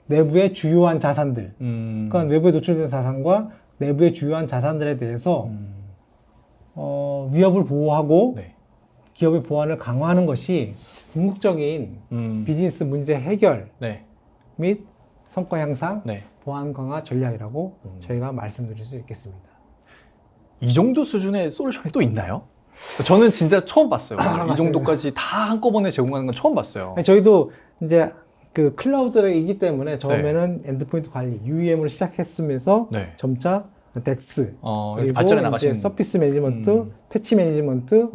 내부의 주요한 자산들, 그러니까 외부에 노출된 자산과 내부의 주요한 자산들에 대해서 위협을 보호하고 네. 기업의 보안을 강화하는 것이 궁극적인 비즈니스 문제 해결 네. 및 성과 향상, 네. 보안 강화 전략이라고 저희가 말씀드릴 수 있겠습니다. 이 정도 수준의 솔루션이 또 있나요? 저는 진짜 처음 봤어요. 이 맞습니다. 정도까지 다 한꺼번에 제공하는 건 처음 봤어요. 저희도 이제 그 클라우드이기 때문에 처음에는 엔드포인트 관리, UEM을 시작했으면서 네. 점차 덱스, 이렇게 그리고 발전해 이제 나가시는. 서피스 매니지먼트, 패치 매니지먼트,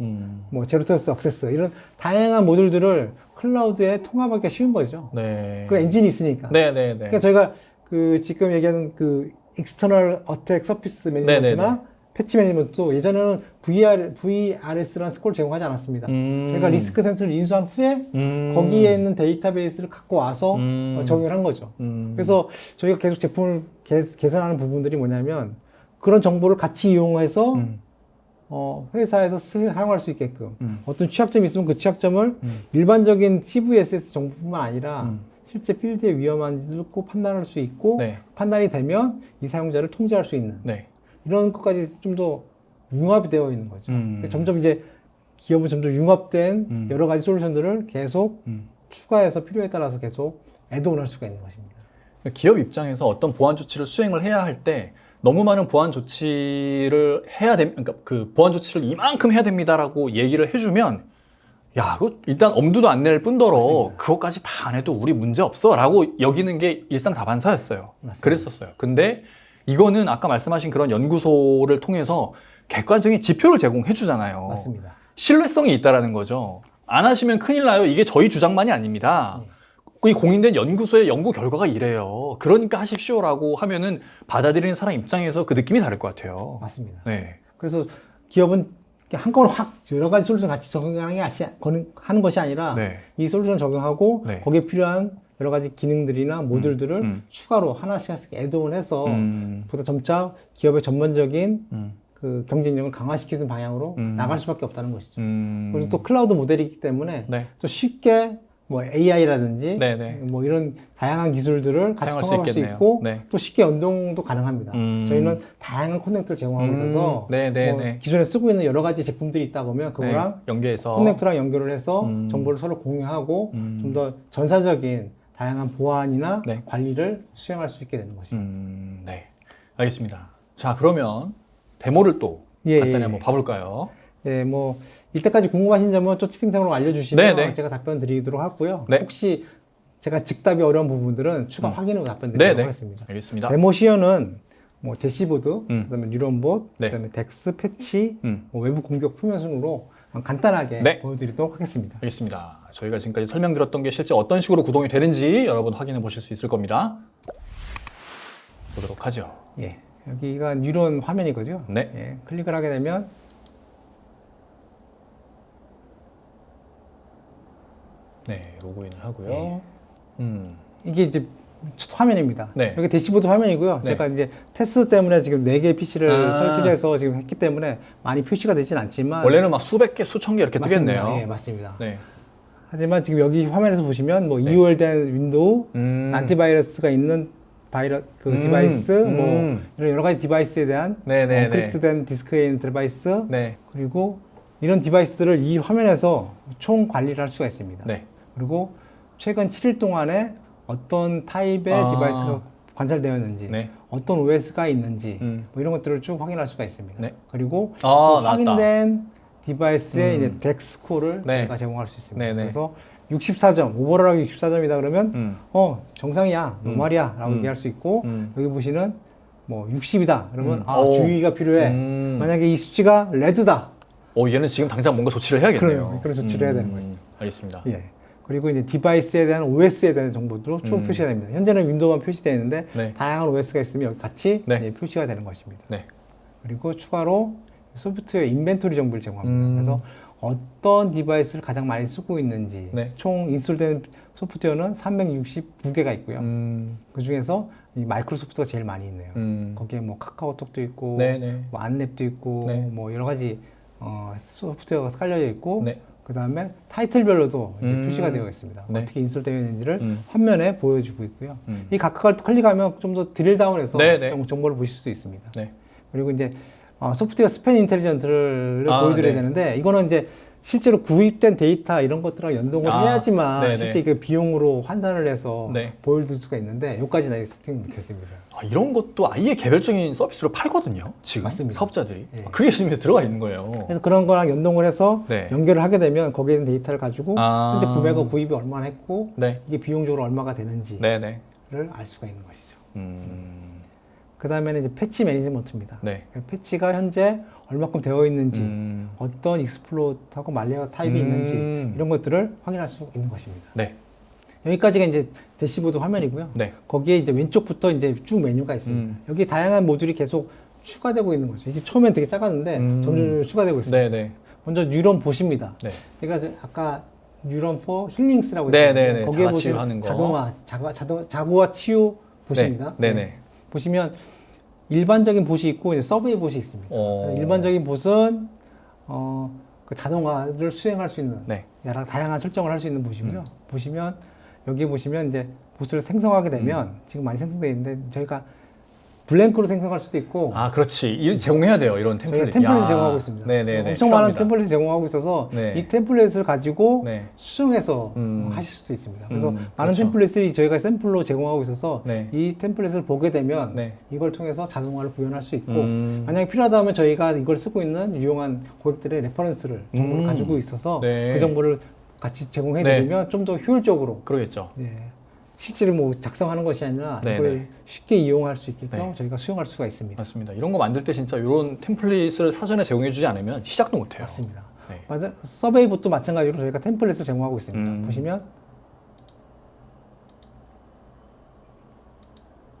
뭐 제로 트러스트 액세스 이런 다양한 모듈들을 클라우드에 통합하기가 쉬운 거죠. 네. 그 엔진이 있으니까. 네네네. 그러니까 저희가 그 지금 얘기하는 그 익스터널 어택 서피스 매니지먼트나 네네네. 패치 매니지먼트도 예전에는 VRS라는 스코어를 제공하지 않았습니다. 저희가 리스크 센서를 인수한 후에 거기에 있는 데이터베이스를 갖고 와서 적용을 한 거죠. 그래서 저희가 계속 제품을 개선하는 부분들이 뭐냐면 그런 정보를 같이 이용해서 회사에서 사용할 수 있게끔 어떤 취약점이 있으면 그 취약점을 일반적인 CVSS 정보뿐만 아니라 실제 필드에 위험한지도 판단할 수 있고 네. 판단이 되면 이 사용자를 통제할 수 있는 네. 이런 것까지 좀 더 융합이 되어 있는 거죠. 점점 이제 기업은 점점 융합된 여러 가지 솔루션들을 계속 추가해서 필요에 따라서 계속 애드온할 수가 있는 것입니다. 기업 입장에서 어떤 보안 조치를 수행을 해야 할 때 너무 많은 보안 조치를 해야 그러니까 그 보안 조치를 이만큼 해야 됩니다라고 얘기를 해주면 야, 그 일단 엄두도 안 낼 뿐더러 맞습니다. 그것까지 다 안 해도 우리 문제 없어라고 여기는 게 일상다반사였어요. 맞습니다. 그랬었어요. 근데 이거는 아까 말씀하신 그런 연구소를 통해서 객관적인 지표를 제공해 주잖아요. 맞습니다. 신뢰성이 있다라는 거죠. 안 하시면 큰일 나요. 이게 저희 주장만이 아닙니다. 이 공인된 연구소의 연구 결과가 이래요. 그러니까 하십시오라고 하면은 받아들이는 사람 입장에서 그 느낌이 다를 것 같아요. 맞습니다. 네. 그래서 기업은 한꺼번에 확 여러 가지 솔루션 같이 하는 것이 아니라 네. 이 솔루션 적용하고 네. 거기에 필요한 여러 가지 기능들이나 모듈들을 추가로 하나씩 애드온해서 보다 점차 기업의 전반적인 그 경쟁력을 강화시키는 방향으로 나갈 수밖에 없다는 것이죠. 그리고 또 클라우드 모델이기 때문에 네. 또 쉽게 뭐 AI라든지 네네. 뭐 이런 다양한 기술들을 같이 사용할 수 통합할 수 있겠네요. 있고 네. 또 쉽게 연동도 가능합니다. 저희는 다양한 커넥터를 제공하고 있어서 네네네. 뭐 기존에 쓰고 있는 여러 가지 제품들이 있다 보면 그거랑 네. 연계해서 커넥터랑 연결을 해서 정보를 서로 공유하고 좀 더 전사적인 다양한 보안이나 네. 관리를 수행할 수 있게 되는 것입니다. 네. 알겠습니다. 자, 그러면 데모를 또 예, 간단히 예. 한번 봐볼까요? 예, 뭐 이때까지 궁금하신 점은 또 채팅창으로 알려주시면 네네. 제가 답변 드리도록 하고요. 네. 혹시 제가 즉답이 어려운 부분들은 추가 확인으로 답변 드리도록 네네. 하겠습니다. 알겠습니다. 데모 시연은 뭐 대시보드, 그다음에 뉴런봇, 네. 그다음에 덱스, 패치, 뭐 외부 공격 표면 순으로 간단하게 네. 보여드리도록 하겠습니다. 알겠습니다. 저희가 지금까지 설명드렸던 게 실제 어떤 식으로 구동이 되는지 여러분 확인해 보실 수 있을 겁니다. 보도록 하죠. 예, 여기가 뉴런 화면이거든요. 네. 예, 클릭을 하게 되면 네, 로그인을 하고요. 예. 음, 이게 이제 첫 화면입니다. 네. 여기 대시보드 화면이고요. 네. 제가 이제 테스트 때문에 지금 4개의 PC를 아. 설치를 해서 지금 했기 때문에 많이 표시가 되진 않지만 원래는 막 수백 개, 수천 개 이렇게 맞습니다. 뜨겠네요. 예, 맞습니다. 네. 하지만 지금 여기 화면에서 보시면 뭐 EOL된 윈도우, 안티바이러스가 있는 디바이스, 뭐 이런 여러 가지 디바이스에 대한 네네네. 언크립트된 디스크에 있는 디바이스, 네. 그리고 이런 디바이스들을 이 화면에서 총 관리를 할 수가 있습니다. 네. 그리고 최근 7일 동안에 어떤 타입의 디바이스가 관찰되었는지, 네. 어떤 OS가 있는지, 뭐 이런 것들을 쭉 확인할 수가 있습니다. 네. 그리고 아, 또 나왔다. 확인된 디바이스의 이제 덱스코를 네. 저희가 제공할 수 있습니다. 네네. 그래서 64점, 오버롤하게 64점이다 그러면 정상이야, 노말이야 라고 얘기할 수 있고 여기 보시는 뭐 60이다 그러면 오. 주의가 필요해. 만약에 이 수치가 레드다. 얘는 지금 당장 뭔가 조치를 해야겠네요. 그런 조치를 해야 되는 거죠. 알겠습니다. 예. 그리고 이제 디바이스에 대한 OS에 대한 정보도 쭉 표시가 됩니다. 현재는 윈도우만 표시되어 있는데 네. 다양한 OS가 있으면 여기 같이 네. 이제 표시가 되는 것입니다. 네. 그리고 추가로 소프트웨어 인벤토리 정보를 제공합니다. 그래서 어떤 디바이스를 가장 많이 쓰고 있는지 네. 총 인스톨된 소프트웨어는 369개가 있고요. 그 중에서 이 마이크로소프트가 제일 많이 있네요. 거기에 뭐 카카오톡도 있고, 네네. 뭐 안랩도 있고, 네. 뭐 여러 가지 소프트웨어가 깔려져 있고, 네. 그 다음에 타이틀별로도 이제 표시가 되어 있습니다. 네. 어떻게 인스톨되어 있는지를 화면에 보여주고 있고요. 음. 이 각각을 클릭하면 좀 더 드릴다운해서 네네. 정보를 보실 수 있습니다. 네. 그리고 이제 소프트웨어 스팬 인텔리전트를 보여드려야 네. 되는데 이거는 이제 실제로 구입된 데이터 이런 것들랑 연동을 해야지만 네네. 실제 그 비용으로 환산을 해서 네. 보여줄 수가 있는데 여기까지는 아직 세팅 못했습니다. 이런 것도 아예 개별적인 서비스로 팔거든요. 지금 맞습니다. 사업자들이. 예. 그게 지금 들어가 있는 거예요. 그래서 그런 거랑 연동을 해서 네. 연결을 하게 되면 거기에 있는 데이터를 가지고 아. 현재 구매가 구입이 얼마나 했고 네. 이게 비용적으로 얼마가 되는지를 네네. 알 수가 있는 것이죠. 그 다음에는 이제 패치 매니지먼트입니다. 네. 패치가 현재 얼마큼 되어 있는지, 음. 어떤 익스플로트하고 말레이어 타입이 있는지 이런 것들을 확인할 수 있는 것입니다. 네. 여기까지가 이제 대시보드 화면이고요. 네. 거기에 이제 왼쪽부터 이제 쭉 메뉴가 있습니다. 여기 다양한 모듈이 계속 추가되고 있는 거죠. 이게 처음엔 되게 작았는데 점점 추가되고 있습니다. 네, 네. 먼저 뉴런 보십니다. 네. 제가 아까 뉴런 포 힐링스라고 네, 했잖아요. 네, 네. 거기에 자가 보시면 치유하는 거. 자고와 치유 보십니다. 네, 네. 보시면 일반적인 봇이 있고 이제 서브웨이 봇이 있습니다. 일반적인 봇은 그 자동화를 수행할 수 있는 네. 여러 다양한 설정을 할 수 있는 봇이고요. 보시면 여기 보시면 이제 봇을 생성하게 되면 지금 많이 생성되어 있는데 저희가 블랭크로 생성할 수도 있고 아, 그렇지. 제공해야 돼요. 이런 저희가 템플릿. 템플릿을 야. 제공하고 있습니다. 네네네. 엄청 많은 필요합니다. 템플릿을 제공하고 있어서 네. 이 템플릿을 가지고 네. 수정해서 하실 수도 있습니다. 그래서 많은 그렇죠. 템플릿을 저희가 샘플로 제공하고 있어서 네. 이 템플릿을 보게 되면 네. 이걸 통해서 자동화를 구현할 수 있고 만약에 필요하다면 저희가 이걸 쓰고 있는 유용한 고객들의 레퍼런스를 정보를 가지고 있어서 네. 그 정보를 같이 제공해 네. 드리면 좀 더 효율적으로 그러겠죠. 실제로 뭐 작성하는 것이 아니라 네, 이걸 네. 쉽게 이용할 수 있게끔 네. 저희가 수용할 수가 있습니다. 맞습니다. 이런 거 만들 때 진짜 이런 템플릿을 사전에 제공해주지 않으면 시작도 못해요. 맞습니다. 네. 맞아. 서베이봇도 마찬가지로 저희가 템플릿을 제공하고 있습니다. 보시면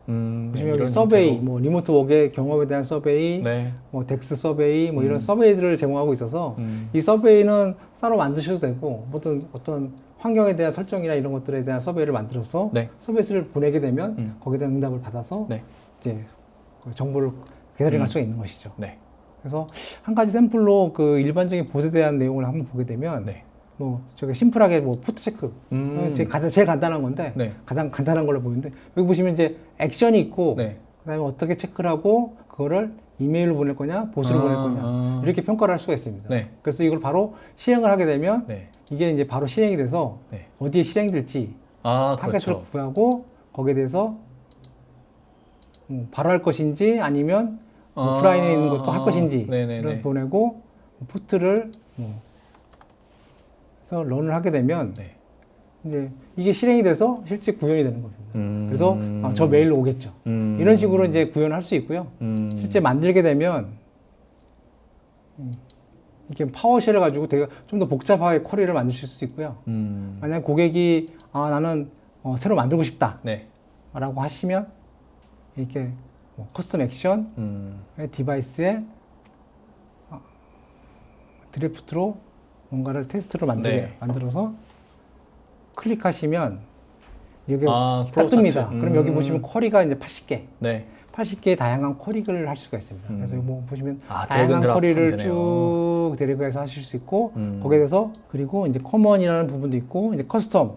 네, 여기 서베이, 뭐 리모트 워크의 경험에 대한 서베이, 네. 뭐 덱스 서베이, 뭐 이런 서베이들을 제공하고 있어서 이 서베이는 따로 만드셔도 되고 어떤 환경에 대한 설정이나 이런 것들에 대한 서베이를 만들어서 네. 서베이를 보내게 되면 거기에 대한 응답을 받아서 네. 이제 그 정보를 게더링할 수가 있는 것이죠. 네. 그래서 한 가지 샘플로 그 일반적인 봇에 대한 내용을 한번 보게 되면 네. 뭐 저기 심플하게 뭐 포트 체크 제일 간단한 건데 네. 가장 간단한 걸로 보이는데 여기 보시면 이제 액션이 있고 네. 그다음에 어떻게 체크를 하고 그거를 이메일로 보낼 거냐 보스로 보낼 거냐 이렇게 평가를 할 수가 있습니다. 네. 그래서 이걸 바로 실행을 하게 되면 네. 이게 이제 바로 실행이 돼서 네. 어디에 실행될지 아, 타겟을 그렇죠. 구하고 거기에 대해서 바로 할 것인지 아니면 오프라인에 있는 것도 할 것인지 를 보내고 포트를 그래서 런을 하게 되면 네. 이제 이게 실행이 돼서 실제 구현이 되는 겁니다. 그래서 저 메일로 오겠죠. 이런 식으로 이제 구현할 수 있고요. 실제 만들게 되면 이렇게 파워쉘을 가지고 되게 좀 더 복잡하게 쿼리를 만드실 수 있고요. 만약 고객이 나는 새로 만들고 싶다 네. 라고 하시면 이렇게 뭐 커스텀 액션 디바이스에 드래프트로 뭔가를 테스트로 만들어서 클릭하시면 여기 딱 뜹니다. 그럼 여기 보시면 쿼리가 이제 80개. 네. 80개의 다양한 쿼리를 할 수가 있습니다. 그래서 뭐 보시면 드래그 다양한 쿼리를 하면 쭉 드래그해서 하실 수 있고 거기에 대해서 그리고 이제 커먼이라는 부분도 있고 이제 커스텀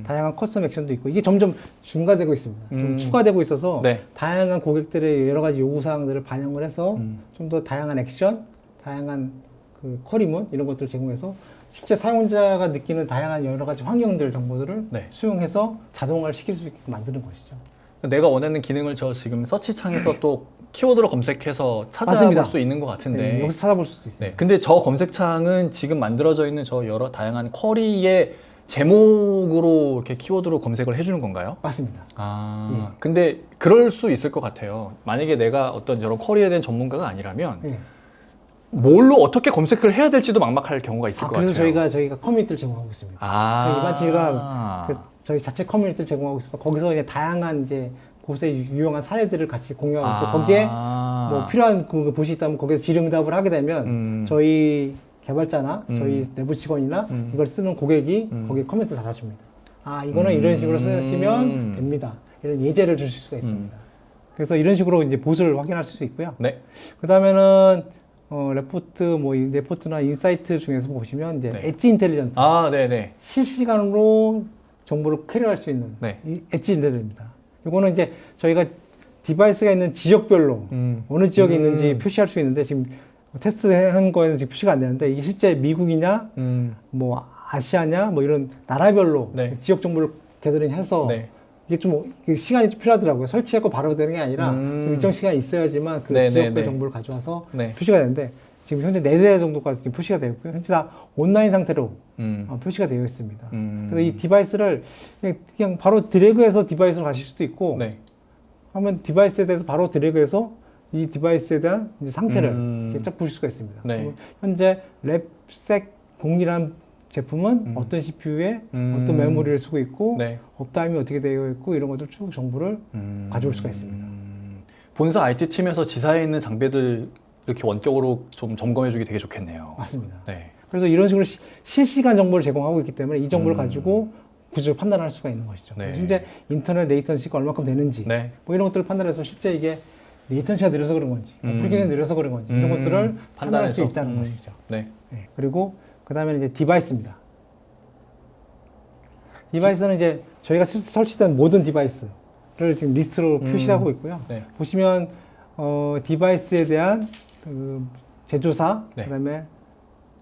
다양한 커스텀 액션도 있고 이게 점점 중화되고 있습니다. 좀 추가되고 있어서 네. 다양한 고객들의 여러 가지 요구 사항들을 반영을 해서 좀 더 다양한 액션, 다양한 그 쿼리문 이런 것들을 제공해서 실제 사용자가 느끼는 다양한 여러 가지 환경들 정보들을 네. 수용해서 자동화를 시킬 수 있게 만드는 것이죠. 내가 원하는 기능을 저 지금 서치 창에서 또 키워드로 검색해서 찾아볼 맞습니다. 수 있는 것 같은데. 네, 여기서 찾아볼 수도 있어요. 네. 근데 저 검색창은 지금 만들어져 있는 저 여러 다양한 쿼리의 제목으로 이렇게 키워드로 검색을 해주는 건가요? 맞습니다. 근데 그럴 수 있을 것 같아요. 만약에 내가 어떤 여러 쿼리에 대한 전문가가 아니라면 예. 뭘로 어떻게 검색을 해야 될지도 막막할 경우가 있을 것 같아요. 그래서 저희가 커뮤니티를 제공하고 있습니다. 저희 이반티가 저희 자체 커뮤니티를 제공하고 있어서 거기서 이제 다양한 이제 곳에 유용한 사례들을 같이 공유하고 있고 거기에 뭐 필요한 그 봇이 있다면 거기서 질의응답을 하게 되면 저희 개발자나 저희 내부 직원이나 이걸 쓰는 고객이 거기에 코멘트를 달아줍니다. 이거는 이런 식으로 쓰시면 됩니다. 이런 예제를 주실 수가 있습니다. 그래서 이런 식으로 이제 봇을 확인할 수 있고요. 네. 그 다음에는 레포트나 인사이트 중에서 보시면 이제 엣지 인텔리전스. 네네. 실시간으로 정보를 퀘리할 수 있는 이 엣지 인텔리전스입니다. 이거는 이제 저희가 디바이스가 있는 지역별로 어느 지역에 있는지 표시할 수 있는데 지금 테스트한 거에는 지금 표시가 안 되는데 이게 실제 미국이냐, 뭐 아시아냐, 뭐 이런 나라별로 지역 정보를 게더링해서 이게 좀 시간이 좀 필요하더라고요. 설치하고 바로 되는 게 아니라 좀 일정 시간이 있어야지만 그 지역별 정보를 가져와서 표시가 되는데 지금 현재 4대 정도가 지금 표시가 되어 있고요. 현재 다 온라인 상태로 표시가 되어 있습니다. 그래서 이 디바이스를 그냥 바로 드래그해서 디바이스로 가실 수도 있고 하면 디바이스에 대해서 바로 드래그해서 이 디바이스에 대한 이제 상태를 이렇게 쫙 보실 수가 있습니다. 네. 그러면 현재 랩색 0이라는 제품은 어떤 CPU에 어떤 메모리를 쓰고 있고 네. 업타임이 어떻게 되어 있고 이런 것들 쭉 정보를 가져올 수가 있습니다. 본사 IT 팀에서 지사에 있는 장비들 이렇게 원격으로 좀 점검해주기 되게 좋겠네요. 맞습니다. 네. 그래서 이런 식으로 실시간 정보를 제공하고 있기 때문에 이 정보를 가지고 구조를 판단할 수가 있는 것이죠. 네. 현재 인터넷 레이턴시가 얼마큼 되는지 네. 뭐 이런 것들을 판단해서 실제 이게 레이턴시가 느려서 그런 건지 어플리케이션이 느려서 그런 건지 이런 것들을 판단할 수 있다는 것이죠. 네. 네. 그리고 그 다음에 이제 디바이스입니다. 디바이스는 이제 저희가 설치된 모든 디바이스를 지금 리스트로 표시하고 있고요. 네. 보시면 디바이스에 대한 그 제조사, 네. 그다음에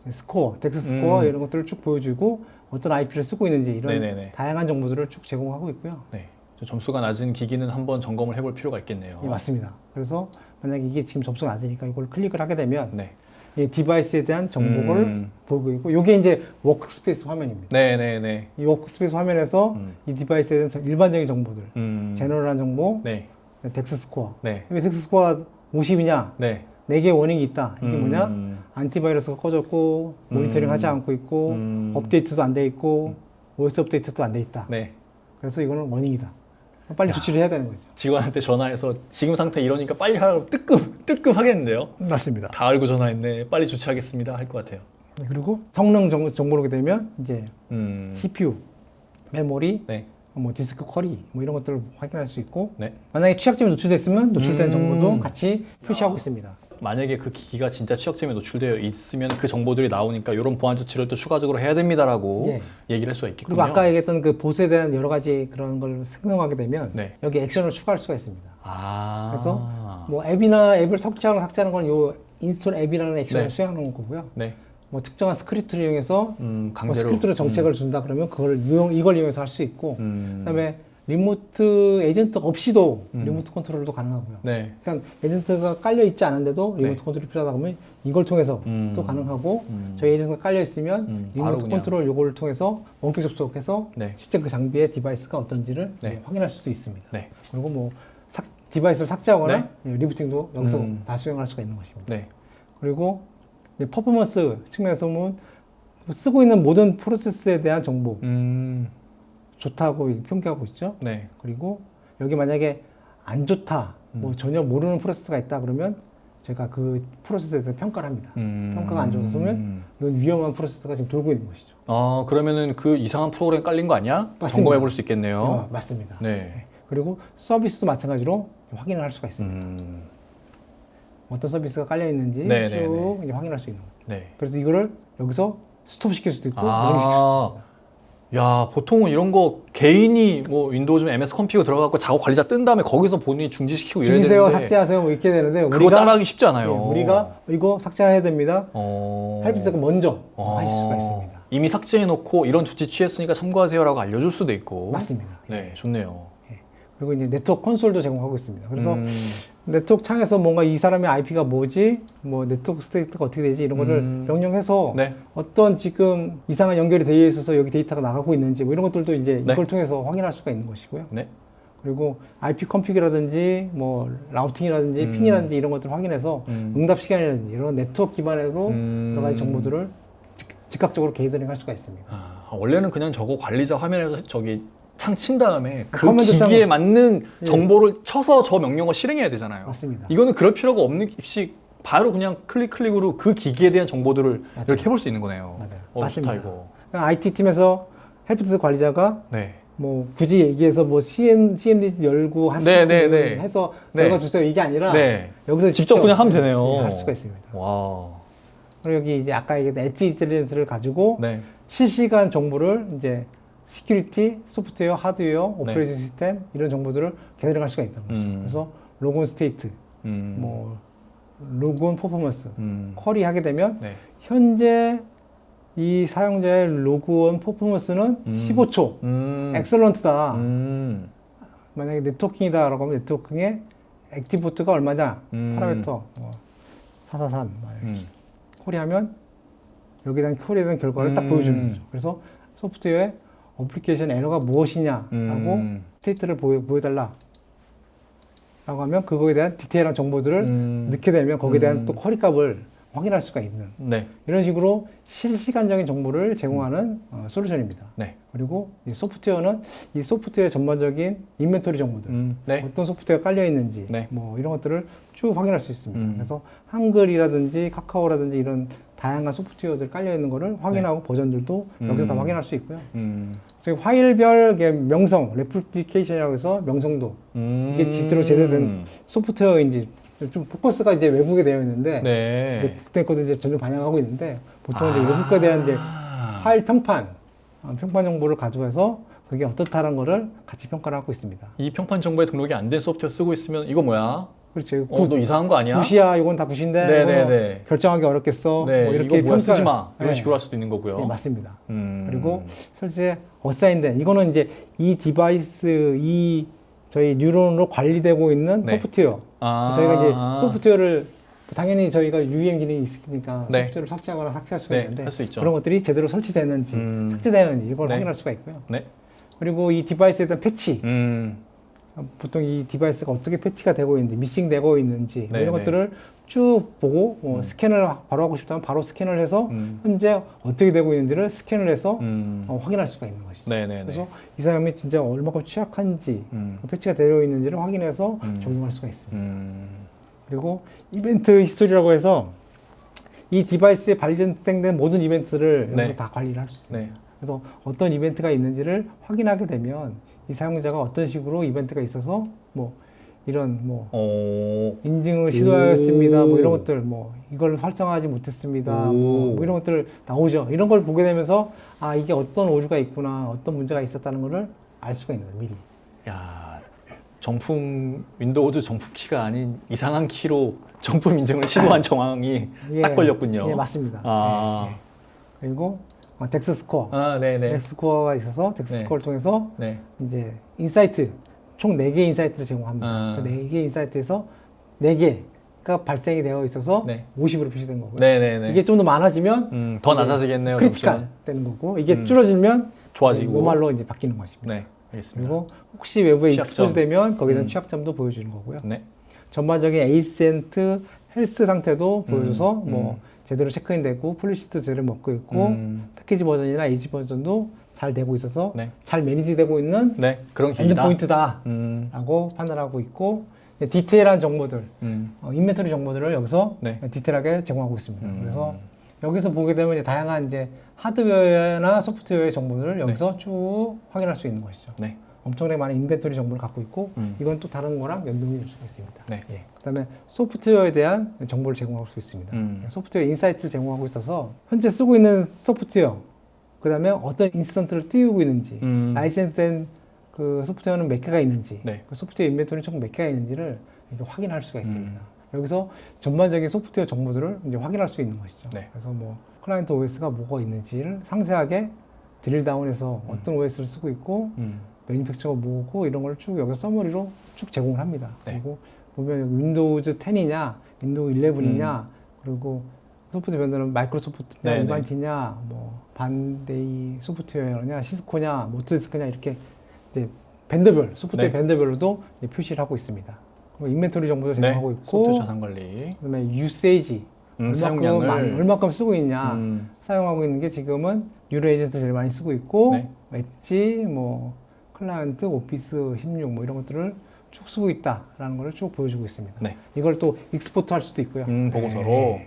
스코어, 덱스 스코어 이런 것들을 쭉 보여주고 어떤 IP를 쓰고 있는지 이런 네네네. 다양한 정보들을 쭉 제공하고 있고요. 네. 좀 점수가 낮은 기기는 한번 점검을 해볼 필요가 있겠네요. 예, 맞습니다. 그래서 만약에 이게 지금 접수가 낮으니까 이걸 클릭을 하게 되면 네. 이 디바이스에 대한 정보를 보고 있고 이게 이제 워크스페이스 화면입니다. 네네네. 이 워크스페이스 화면에서 이 디바이스에 대한 일반적인 정보들, 제너럴한 정보, 네. 덱스 스코어. 네. 왜 덱스 스코어가 50이냐? 네. 4개의 워닝이 있다. 이게 뭐냐? 안티바이러스가 꺼졌고, 모니터링 하지 않고 있고, 업데이트도 안 돼 있고, OS 업데이트도 안 돼 있다. 네. 그래서 이거는 워닝이다. 빨리 조치를 해야 되는 거죠. 직원한테 전화해서 지금 상태 이러니까 빨리 하라고 뜨끔 하겠는데요? 맞습니다. 다 알고 전화했네. 빨리 조치하겠습니다. 할 것 같아요. 그리고 성능 정보를 보게 되면 이제 음. CPU, 메모리, 네. 뭐 디스크 쿼리 뭐 이런 것들을 확인할 수 있고 네. 만약에 취약점이 노출됐으면 노출된 정보도 같이 표시하고 있습니다. 만약에 그 기기가 진짜 취약점에 노출되어 있으면 그 정보들이 나오니까 이런 보안 조치를 또 추가적으로 해야 됩니다라고 예. 얘기를 할 수가 있겠군요. 그리고 아까 얘기했던 그 보스에 대한 여러 가지 그런 걸 생성하게 되면 네. 여기 액션을 추가할 수가 있습니다. 아. 그래서 뭐 앱을 삭제하는 건 요 인스톨 앱이라는 액션을 네. 수행하는 거고요. 네. 뭐 특정한 스크립트를 이용해서 뭐 강제로. 스크립트로 정책을 준다 그러면 이걸 이용해서 할 수 있고 그다음에 리모트 에이전트 없이도 리모트 컨트롤도 가능하고요. 네. 그러니까 에이전트가 깔려 있지 않은데도 리모트 네. 컨트롤이 필요하다 그러면 이걸 통해서 또 가능하고 저희 에이전트가 깔려 있으면 바로 리모트 그냥. 컨트롤 요거를 통해서 원격 접속해서 네. 실제 그 장비의 디바이스가 어떤지를 네. 확인할 수도 있습니다. 네. 그리고 뭐 디바이스를 삭제하거나 리부팅도 여기서 다 수행할 수가 있는 것입니다. 네. 그리고 이제 퍼포먼스 측면에서 보면 쓰고 있는 모든 프로세스에 대한 정보 좋다고 평가하고 있죠. 네. 그리고 여기 만약에 안 좋다, 뭐 전혀 모르는 프로세스가 있다 그러면 제가 그 프로세스에 대해서 평가를 합니다. 평가가 안 좋았으면 이건 위험한 프로세스가 지금 돌고 있는 것이죠. 아, 그러면은 그 이상한 프로그램 깔린 거 아니야? 맞습니다. 점검해 볼 수 있겠네요. 맞습니다. 네. 그리고 서비스도 마찬가지로 확인을 할 수가 있습니다. 어떤 서비스가 깔려 있는지 네, 쭉 네, 네. 이제 확인할 수 있는 거예요. 네. 그래서 이거를 여기서 스톱 시킬 수도 있고 아. 연결시킬 수도 있습니다. 야, 보통은 이런 거 개인이 뭐 윈도우 좀 MS 컴피그 들어가고 작업 관리자 뜬 다음에 거기서 본인이 중지시키고 이래야 중지세요, 되는데 삭제하세요, 뭐 이렇게 되는데 그거 따라하기 쉽지 않아요. 예, 우리가 이거 삭제해야 됩니다. 어... 헬프데스크 먼저 하실 수가 있습니다. 이미 삭제해놓고 이런 조치 취했으니까 참고하세요라고 알려줄 수도 있고. 맞습니다. 네, 좋네요. 그리고 이제 네트워크 콘솔도 제공하고 있습니다. 그래서 네트워크 창에서 뭔가 이 사람의 IP가 뭐지, 뭐 네트워크 스테이트가 어떻게 되지 이런 거를 명령해서 네. 어떤 지금 이상한 연결이 되어 있어서 여기 데이터가 나가고 있는지 뭐 이런 것들도 이제 네. 이걸 통해서 확인할 수가 있는 것이고요. 네. 그리고 IP 컨피그라든지 뭐 라우팅이라든지 핀이라든지 이런 것들을 확인해서 응답 시간이라든지 이런 네트워크 기반으로 여러 가지 정보들을 즉각적으로 게이더링 할 수가 있습니다. 아, 원래는 그냥 저거 관리자 화면에서 저기 창 친 다음에 그 커맨드 기기에 창- 맞는 예. 정보를 쳐서 저 명령어 실행해야 되잖아요. 맞습니다. 이거는 그럴 필요가 없는 시 바로 그냥 클릭으로 그 기기에 대한 정보들을 맞아요. 이렇게 해볼 수 있는 거네요. 맞아요. 좋다 맞습니다. 이거. IT 팀에서 헬프데스크 관리자가 네. 뭐 굳이 얘기해서 뭐 CMD 열고 하시고 네, 네, 네. 해서 네. 결과 주세요 이게 아니라 네. 여기서 직접 그냥 하면 되네요. 네, 할 수가 있습니다. 와. 그리고 여기 이제 아까 얘기했던 엣지 인텔리전스를 가지고 네. 실시간 정보를 이제 시큐리티, 소프트웨어, 하드웨어, 오퍼레이팅 시스템 이런 정보들을 게더링할 수가 있다는 거죠. 그래서 로그온 스테이트, 뭐 로그온 퍼포먼스, 쿼리 하게 되면 네. 현재 이 사용자의 로그온 퍼포먼스는 15초, 엑셀런트다. 만약에 네트워킹이다라고 하면 네트워킹의 액티브 포트가 얼마냐, 파라미터 443 쿼리하면 여기에 대한 쿼리에 대한 결과를 딱 보여주는 거죠. 그래서 소프트웨어의 어플리케이션 에러가 무엇이냐라고 스테이트를 보여달라. 하면 그거에 대한 디테일한 정보들을 넣게 되면 거기에 대한 또 쿼리값을 확인할 수가 있는 네. 이런 식으로 실시간적인 정보를 제공하는 솔루션입니다. 네. 그리고 이 소프트웨어는 이 소프트웨어 전반적인 인벤토리 정보들, 네. 어떤 소프트웨어가 깔려 있는지, 네. 뭐 이런 것들을 쭉 확인할 수 있습니다. 그래서 한글이라든지 카카오라든지 이런 다양한 소프트웨어들 깔려 있는 거를 확인하고 버전들도 여기서 다 확인할 수 있고요. 저희 파일별 명성, 레플리케이션이라고 해서 명성도 이게 제대로 된 소프트웨어인지 좀 포커스가 이제 외국에 되어 있는데 네. 그때 것도 이제 점점 반영하고 있는데 보통 이제 외국에 대한 이제 파일 평판 정보를 가져와서 그게 어떻다는 거를 같이 평가를 하고 있습니다. 이 평판 정보에 등록이 안 된 소프트웨어 쓰고 있으면 이거 뭐야? 그렇죠. 너 이상한 거 아니야? 굿이야, 이건 다 굿인데 네네네. 결정하기 어렵겠어. 네, 뭐 이렇게 이거 뭐야, 쓰지 평가를- 마. 이런 네. 식으로 할 수도 있는 거고요. 네, 맞습니다. 그리고 실제 어사인된 이거는 이제 이 저희 뉴런으로 관리되고 있는 네. 소프트웨어. 저희가 이제 소프트웨어를 당연히 저희가 UEM 기능이 있으니까 네. 소프트웨어를 삭제하거나 삭제할 수가 네, 있는데 할 수 있죠. 그런 것들이 제대로 설치되는지 삭제되는지 이걸 네. 확인할 수가 있고요. 네. 그리고 이 디바이스에 대한 패치 보통 이 디바이스가 어떻게 패치가 되고 있는지 미싱되고 있는지 뭐 네, 이런 네. 것들을 쭉 보고 스캔을 바로 하고 싶다면 바로 스캔을 해서 현재 어떻게 되고 있는지를 스캔을 해서 확인할 수가 있는 것이죠. 네네네. 그래서 이 사람이 진짜 얼마큼 취약한지 패치가 되어 있는지를 확인해서 적용할 수가 있습니다. 그리고 이벤트 히스토리라고 해서 이 디바이스에 발생된 모든 이벤트를 네. 여기서 다 관리를 할 수 있습니다. 네. 그래서 어떤 이벤트가 있는지를 확인하게 되면 이 사용자가 어떤 식으로 이벤트가 있어서 뭐 이런 뭐 인증을 시도하였습니다. 뭐 이런 것들 뭐 이걸 활성화하지 못했습니다. 뭐 이런 것들 나오죠. 이런 걸 보게 되면서 아 이게 어떤 오류가 있구나, 어떤 문제가 있었다는 것을 알 수가 있는 거예요. 미리. 야, 윈도우즈 정품 키가 아닌 이상한 키로 정품 인증을 시도한 정황이 딱 걸렸군요. 예, 맞습니다. 아. 예, 예. 그리고 덱스 스코어. 네네. 덱스 스코어가 있어서 덱스 네. 스코어를 통해서 네. 이제 인사이트 총 4개의 인사이트를 제공합니다. 그 4개의 인사이트에서 4개가 발생이 되어 있어서 네. 50으로 표시된 거고요. 네네네. 이게 좀 더 많아지면 더 낮아지겠네요. 크리티컬 점수는. 되는 거고 이게 줄어들면 좋아지고. 노말로 이제 바뀌는 것입니다. 네, 알겠습니다. 그리고 혹시 외부에 취약점. 익스포즈 되면 거기에 대한 취약점도 보여주는 거고요. 네. 전반적인 에이센트 헬스 상태도 보여줘서 뭐 제대로 체크인되고 폴리시도 제대로 먹고 있고 패키지 버전이나 에이지 버전도 잘 되고 있어서 네. 잘 매니지되고 있는 네, 그런 기기다. 엔드포인트다라고 판단하고 있고 디테일한 정보들, 인벤토리 정보들을 여기서 네. 디테일하게 제공하고 있습니다. 그래서 여기서 보게 되면 이제 다양한 이제 하드웨어나 소프트웨어의 정보들을 여기서 쭉 확인할 수 있는 것이죠. 네. 엄청나게 많은 인벤토리 정보를 갖고 있고 이건 또 다른 거랑 연동이 될 수가 있습니다. 네. 예. 그다음에 소프트웨어에 대한 정보를 제공할 수 있습니다. 소프트웨어 인사이트를 제공하고 있어서 현재 쓰고 있는 소프트웨어 그다음에 어떤 인스턴트를 띄우고 있는지 라이센스된 그 소프트웨어는 몇 개가 있는지 네. 그 소프트웨어 인벤토리 총 몇 개가 있는지를 이렇게 확인할 수가 있습니다. 여기서 전반적인 소프트웨어 정보들을 이제 확인할 수 있는 것이죠. 네. 그래서 뭐 클라이언트 OS가 뭐가 있는지를 상세하게 드릴 다운해서 어떤 OS를 쓰고 있고 매니팩처가 뭐고 이런 걸 쭉 여기서 서머리로 쭉 제공을 합니다. 네. 그리고 보면 윈도우즈 10이냐, 윈도우 11이냐, 그리고 소프트웨어 vendor는 마이크로소프트냐, 네네. 이반티냐, 뭐 반데이 소프트웨어냐, 시스코냐, 모토데스크냐 이렇게 이제 밴드별, 소프트웨어 네. 밴드별로도 이제 표시를 하고 있습니다. 그리고 인벤토리 정보도 네. 제공하고 있고, 소프트웨어 자산 관리. 그다음에 유세이지, 사용량을 얼마큼 쓰고 있냐, 사용하고 있는 게 지금은 뉴럴 에이전트 제일 많이 쓰고 있고, 네. 엣지, 뭐 클라이언트, 오피스 16 뭐 이런 것들을 쭉 쓰고 있다라는 걸 쭉 보여주고 있습니다. 네. 이걸 또 익스포트 할 수도 있고요. 보고서로.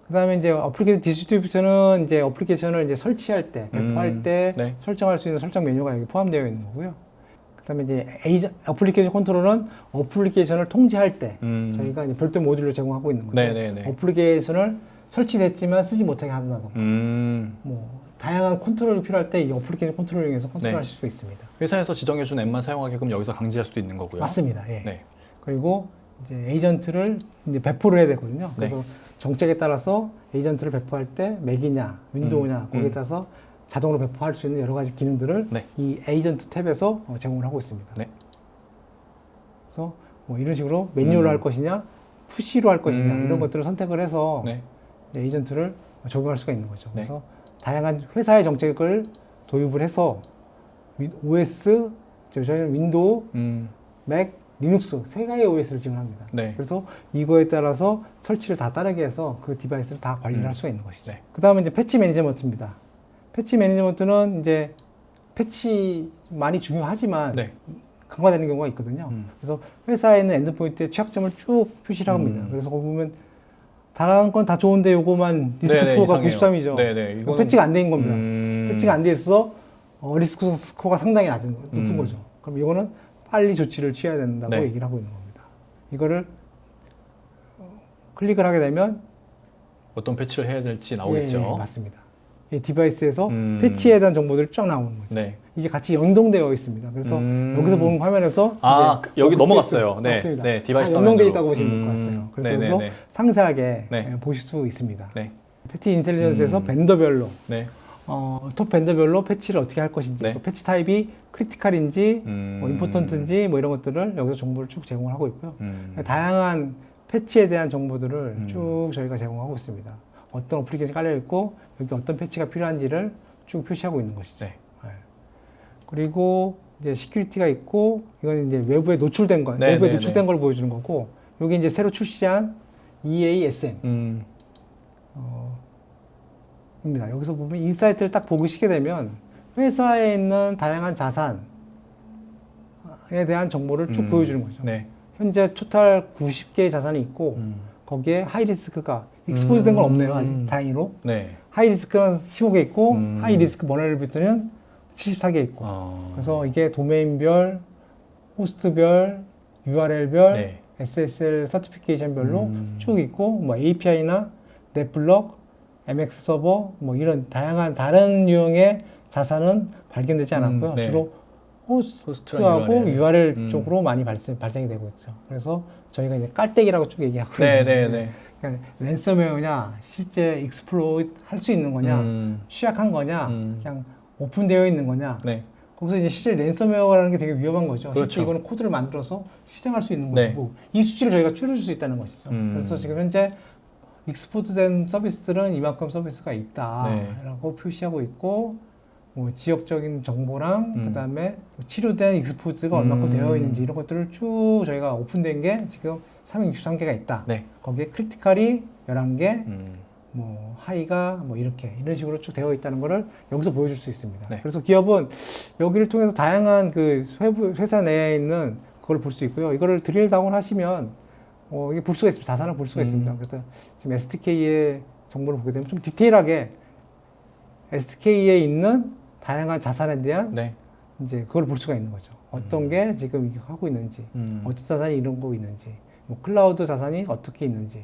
그다음에 이제 어플리케이션 디스트리뷰터는 이제 어플리케이션을 이제 설치할 때, 배포할 때 네. 설정할 수 있는 설정 메뉴가 여기 포함되어 있는 거고요. 그다음에 이제 어플리케이션 컨트롤은 어플리케이션을 통제할 때 저희가 이제 별도 모듈로 제공하고 있는 거죠. 네네네. 어플리케이션을 설치됐지만 쓰지 못하게 한다던가. 뭐 다양한 컨트롤이 필요할 때 이 어플리케이션 컨트롤을 이용해서 컨트롤하실 수 있습니다. 회사에서 지정해준 앱만 사용하게끔 여기서 강제할 수도 있는 거고요. 맞습니다. 예. 네. 그리고 이제 에이전트를 이제 배포를 해야 되거든요. 네. 그래서 정책에 따라서 에이전트를 배포할 때 맥이냐, 윈도우냐 거기에 따라서 자동으로 배포할 수 있는 여러 가지 기능들을 네. 이 에이전트 탭에서 제공을 하고 있습니다. 네. 그래서 뭐 이런 식으로 매뉴얼로 할 것이냐, 푸시로 할 것이냐 이런 것들을 선택을 해서 네. 에이전트를 적용할 수가 있는 거죠. 네. 그래서 다양한 회사의 정책을 도입을 해서 OS, 저희는 윈도우, 맥, 리눅스 세 가지 OS를 지원합니다. 네. 그래서 이거에 따라서 설치를 다 따르게 해서 그 디바이스를 다 관리를 할 수가 있는 것이죠. 네. 그 다음에 이제 패치 매니지먼트입니다. 패치 매니지먼트는 이제 패치 많이 중요하지만 네. 강화되는 경우가 있거든요. 그래서 회사에 있는 엔드포인트의 취약점을 쭉 표시를 합니다. 그래서 거기 보면 다른 건 다 좋은데 요거만 리스크 네네, 스코어가 이상해요. 93이죠. 네네, 이거는- 패치가 안 된 겁니다. 패치가 안 돼 있어서 리스크 스코어가 상당히 높은 거죠. 그럼 이거는 빨리 조치를 취해야 된다고 네. 얘기를 하고 있는 겁니다. 이거를 클릭을 하게 되면 어떤 패치를 해야 될지 나오겠죠. 예, 맞습니다. 이 디바이스에서 음. 패치에 대한 정보들이 쫙 나오는 거죠. 네. 이게 같이 연동되어 있습니다. 그래서 여기서 보는 화면에서 아, 이제 여기 워크스페이스, 넘어갔어요. 네. 맞습니다. 네, 디바이스 다 연동되어 화면으로. 있다고 보시면 될 것 같아요. 그래서 네네네. 여기서 상세하게 네. 보실 수 있습니다. 네. 패치 인텔리전스에서 벤더별로 네. 톱 벤더별로 패치를 어떻게 할 것인지, 네. 그 패치 타입이 크리티컬인지, 뭐 음. 임포턴트인지 뭐 이런 것들을 여기서 정보를 쭉 제공을 하고 있고요. 음. 다양한 패치에 대한 정보들을 쭉 저희가 제공하고 있습니다. 어떤 어플리케이션이 깔려 있고 여기 어떤 패치가 필요한지를 쭉 표시하고 있는 것이죠. 네. 네. 그리고 이제 시큐리티가 있고 이건 이제 외부에 노출된 거, 네, 외부에 네, 노출된 네. 걸 보여주는 거고 여기 이제 새로 출시한 EASM 입니다. 여기서 보면 인사이트를 딱 보시게 되면 회사에 있는 다양한 자산에 대한 정보를 쭉 보여주는 거죠. 네. 현재 토탈 90개의 자산이 있고 거기에 하이리스크가 익스포즈 된 건 없네요. 아직 다행히로. 네. 하이리스크는 15개 있고 하이리스크 버너러비리티는 74개 있고 그래서 이게 도메인별, 호스트별, URL별, 네. SSL 서티피케이션별로 쭉 있고 뭐 API나 넷블럭, MX 서버 뭐 이런 다양한 다른 유형의 자산은 발견되지 않았고요. 네. 주로 호스트랑 호스트하고 URL, URL. 쪽으로 많이 발생이 되고 있죠. 그래서 저희가 이제 깔때기라고 쭉 얘기하고 네, 있는데 네, 네. 그냥 랜섬웨어냐 실제 익스플로이트 할 수 있는 거냐 취약한 거냐 그냥 오픈되어 있는 거냐 네. 거기서 이제 실제 랜섬웨어라는 게 되게 위험한 거죠. 그렇죠. 실제 이거는 코드를 만들어서 실행할 수 있는 네. 것이고 이 수치를 저희가 줄여줄 수 있다는 것이죠. 그래서 지금 현재 익스포트된 서비스들은 이만큼 서비스가 있다라고 표시하고 있고 뭐 지역적인 정보랑 그다음에 치료된 익스포트가 얼마큼 되어 있는지 이런 것들을 쭉 저희가 오픈된 게 지금 363개가 있다. 네. 거기에 크리티컬이 11개, 뭐 하이가 뭐 이렇게 이런 식으로 쭉 되어 있다는 거를 여기서 보여줄 수 있습니다. 네. 그래서 기업은 여기를 통해서 다양한 그 회사 내에 있는 그걸 볼 수 있고요. 이거를 드릴 다운 하시면 이게 볼 수가 있습니다. 자산을 볼 수가 있습니다. 그래서 지금 SDK의 정보를 보게 되면 좀 디테일하게 SDK에 있는 다양한 자산에 대한 네. 이제 그걸 볼 수가 있는 거죠. 어떤 게 지금 이게 하고 있는지, 어떤 자산이 이런 거 있는지, 뭐 클라우드 자산이 어떻게 있는지,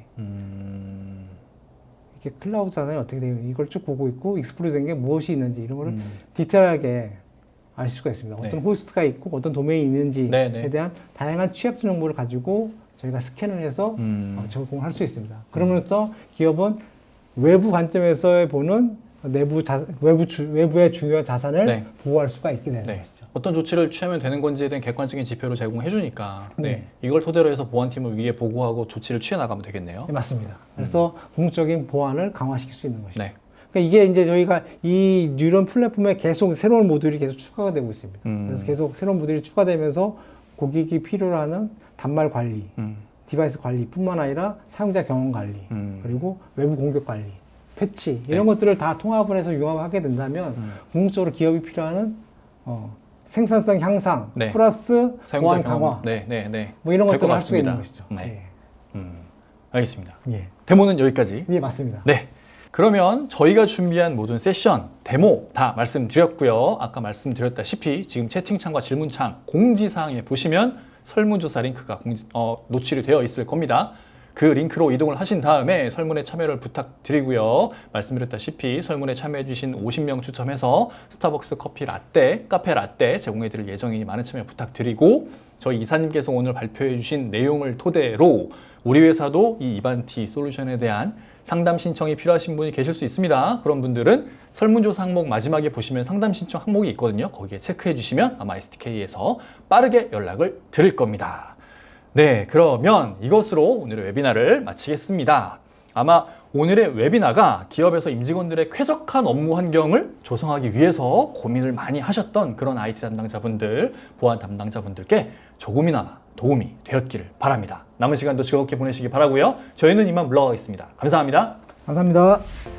이게 클라우드 자산이 어떻게 되는 이걸 쭉 보고 있고 익스플로드 된 게 무엇이 있는지 이런 거를 디테일하게 알 수가 있습니다. 어떤 네. 호스트가 있고 어떤 도메인이 있는지에 네, 네. 대한 다양한 취약점 정보를 가지고 저희가 스캔을 해서 제공할 수 있습니다. 그러면서 기업은 외부 관점에서 보는 외부의 중요한 자산을 네. 보호할 수가 있게 되는 네. 것이죠. 어떤 조치를 취하면 되는 건지에 대한 객관적인 지표를 제공해 주니까 네. 네. 이걸 토대로 해서 보안팀을 위에 보고하고 조치를 취해 나가면 되겠네요. 네, 맞습니다. 그래서 궁극적인 보안을 강화시킬 수 있는 것이죠. 네. 그러니까 이게 이제 저희가 이 뉴런 플랫폼에 계속 새로운 모듈이 계속 추가가 되고 있습니다. 그래서 계속 새로운 모듈이 추가되면서 고객이 필요로 하는 단말 관리, 디바이스 관리뿐만 아니라 사용자 경험 관리, 그리고 외부 공격 관리, 패치 이런 것들을 다 통합을 해서 융합하게 된다면 궁극적으로 기업이 필요하는 생산성 향상 네. 플러스 사용자 보안 경험. 강화 네, 네, 네. 뭐 이런 될것 것들을 할 수가 있는 같습니다. 것이죠. 네. 알겠습니다. 예. 데모는 여기까지. 예, 맞습니다. 네. 그러면 저희가 준비한 모든 세션, 데모 다 말씀드렸고요. 아까 말씀드렸다시피 지금 채팅창과 질문창 공지사항에 보시면 설문조사 링크가 노출이 되어 있을 겁니다. 그 링크로 이동을 하신 다음에 설문에 참여를 부탁드리고요. 말씀드렸다시피 설문에 참여해주신 50명 추첨해서 스타벅스 커피 라떼, 카페 라떼 제공해드릴 예정이니 많은 참여 부탁드리고 저희 이사님께서 오늘 발표해주신 내용을 토대로 우리 회사도 이 이반티 솔루션에 대한 상담 신청이 필요하신 분이 계실 수 있습니다. 그런 분들은 설문조사 항목 마지막에 보시면 상담 신청 항목이 있거든요. 거기에 체크해 주시면 아마 SDK에서 빠르게 연락을 드릴 겁니다. 네, 그러면 이것으로 오늘의 웨비나를 마치겠습니다. 아마 오늘의 웨비나가 기업에서 임직원들의 쾌적한 업무 환경을 조성하기 위해서 고민을 많이 하셨던 그런 IT 담당자분들, 보안 담당자분들께 조금이나마 도움이 되었기를 바랍니다. 남은 시간도 즐겁게 보내시기 바라고요. 저희는 이만 물러가겠습니다. 감사합니다. 감사합니다.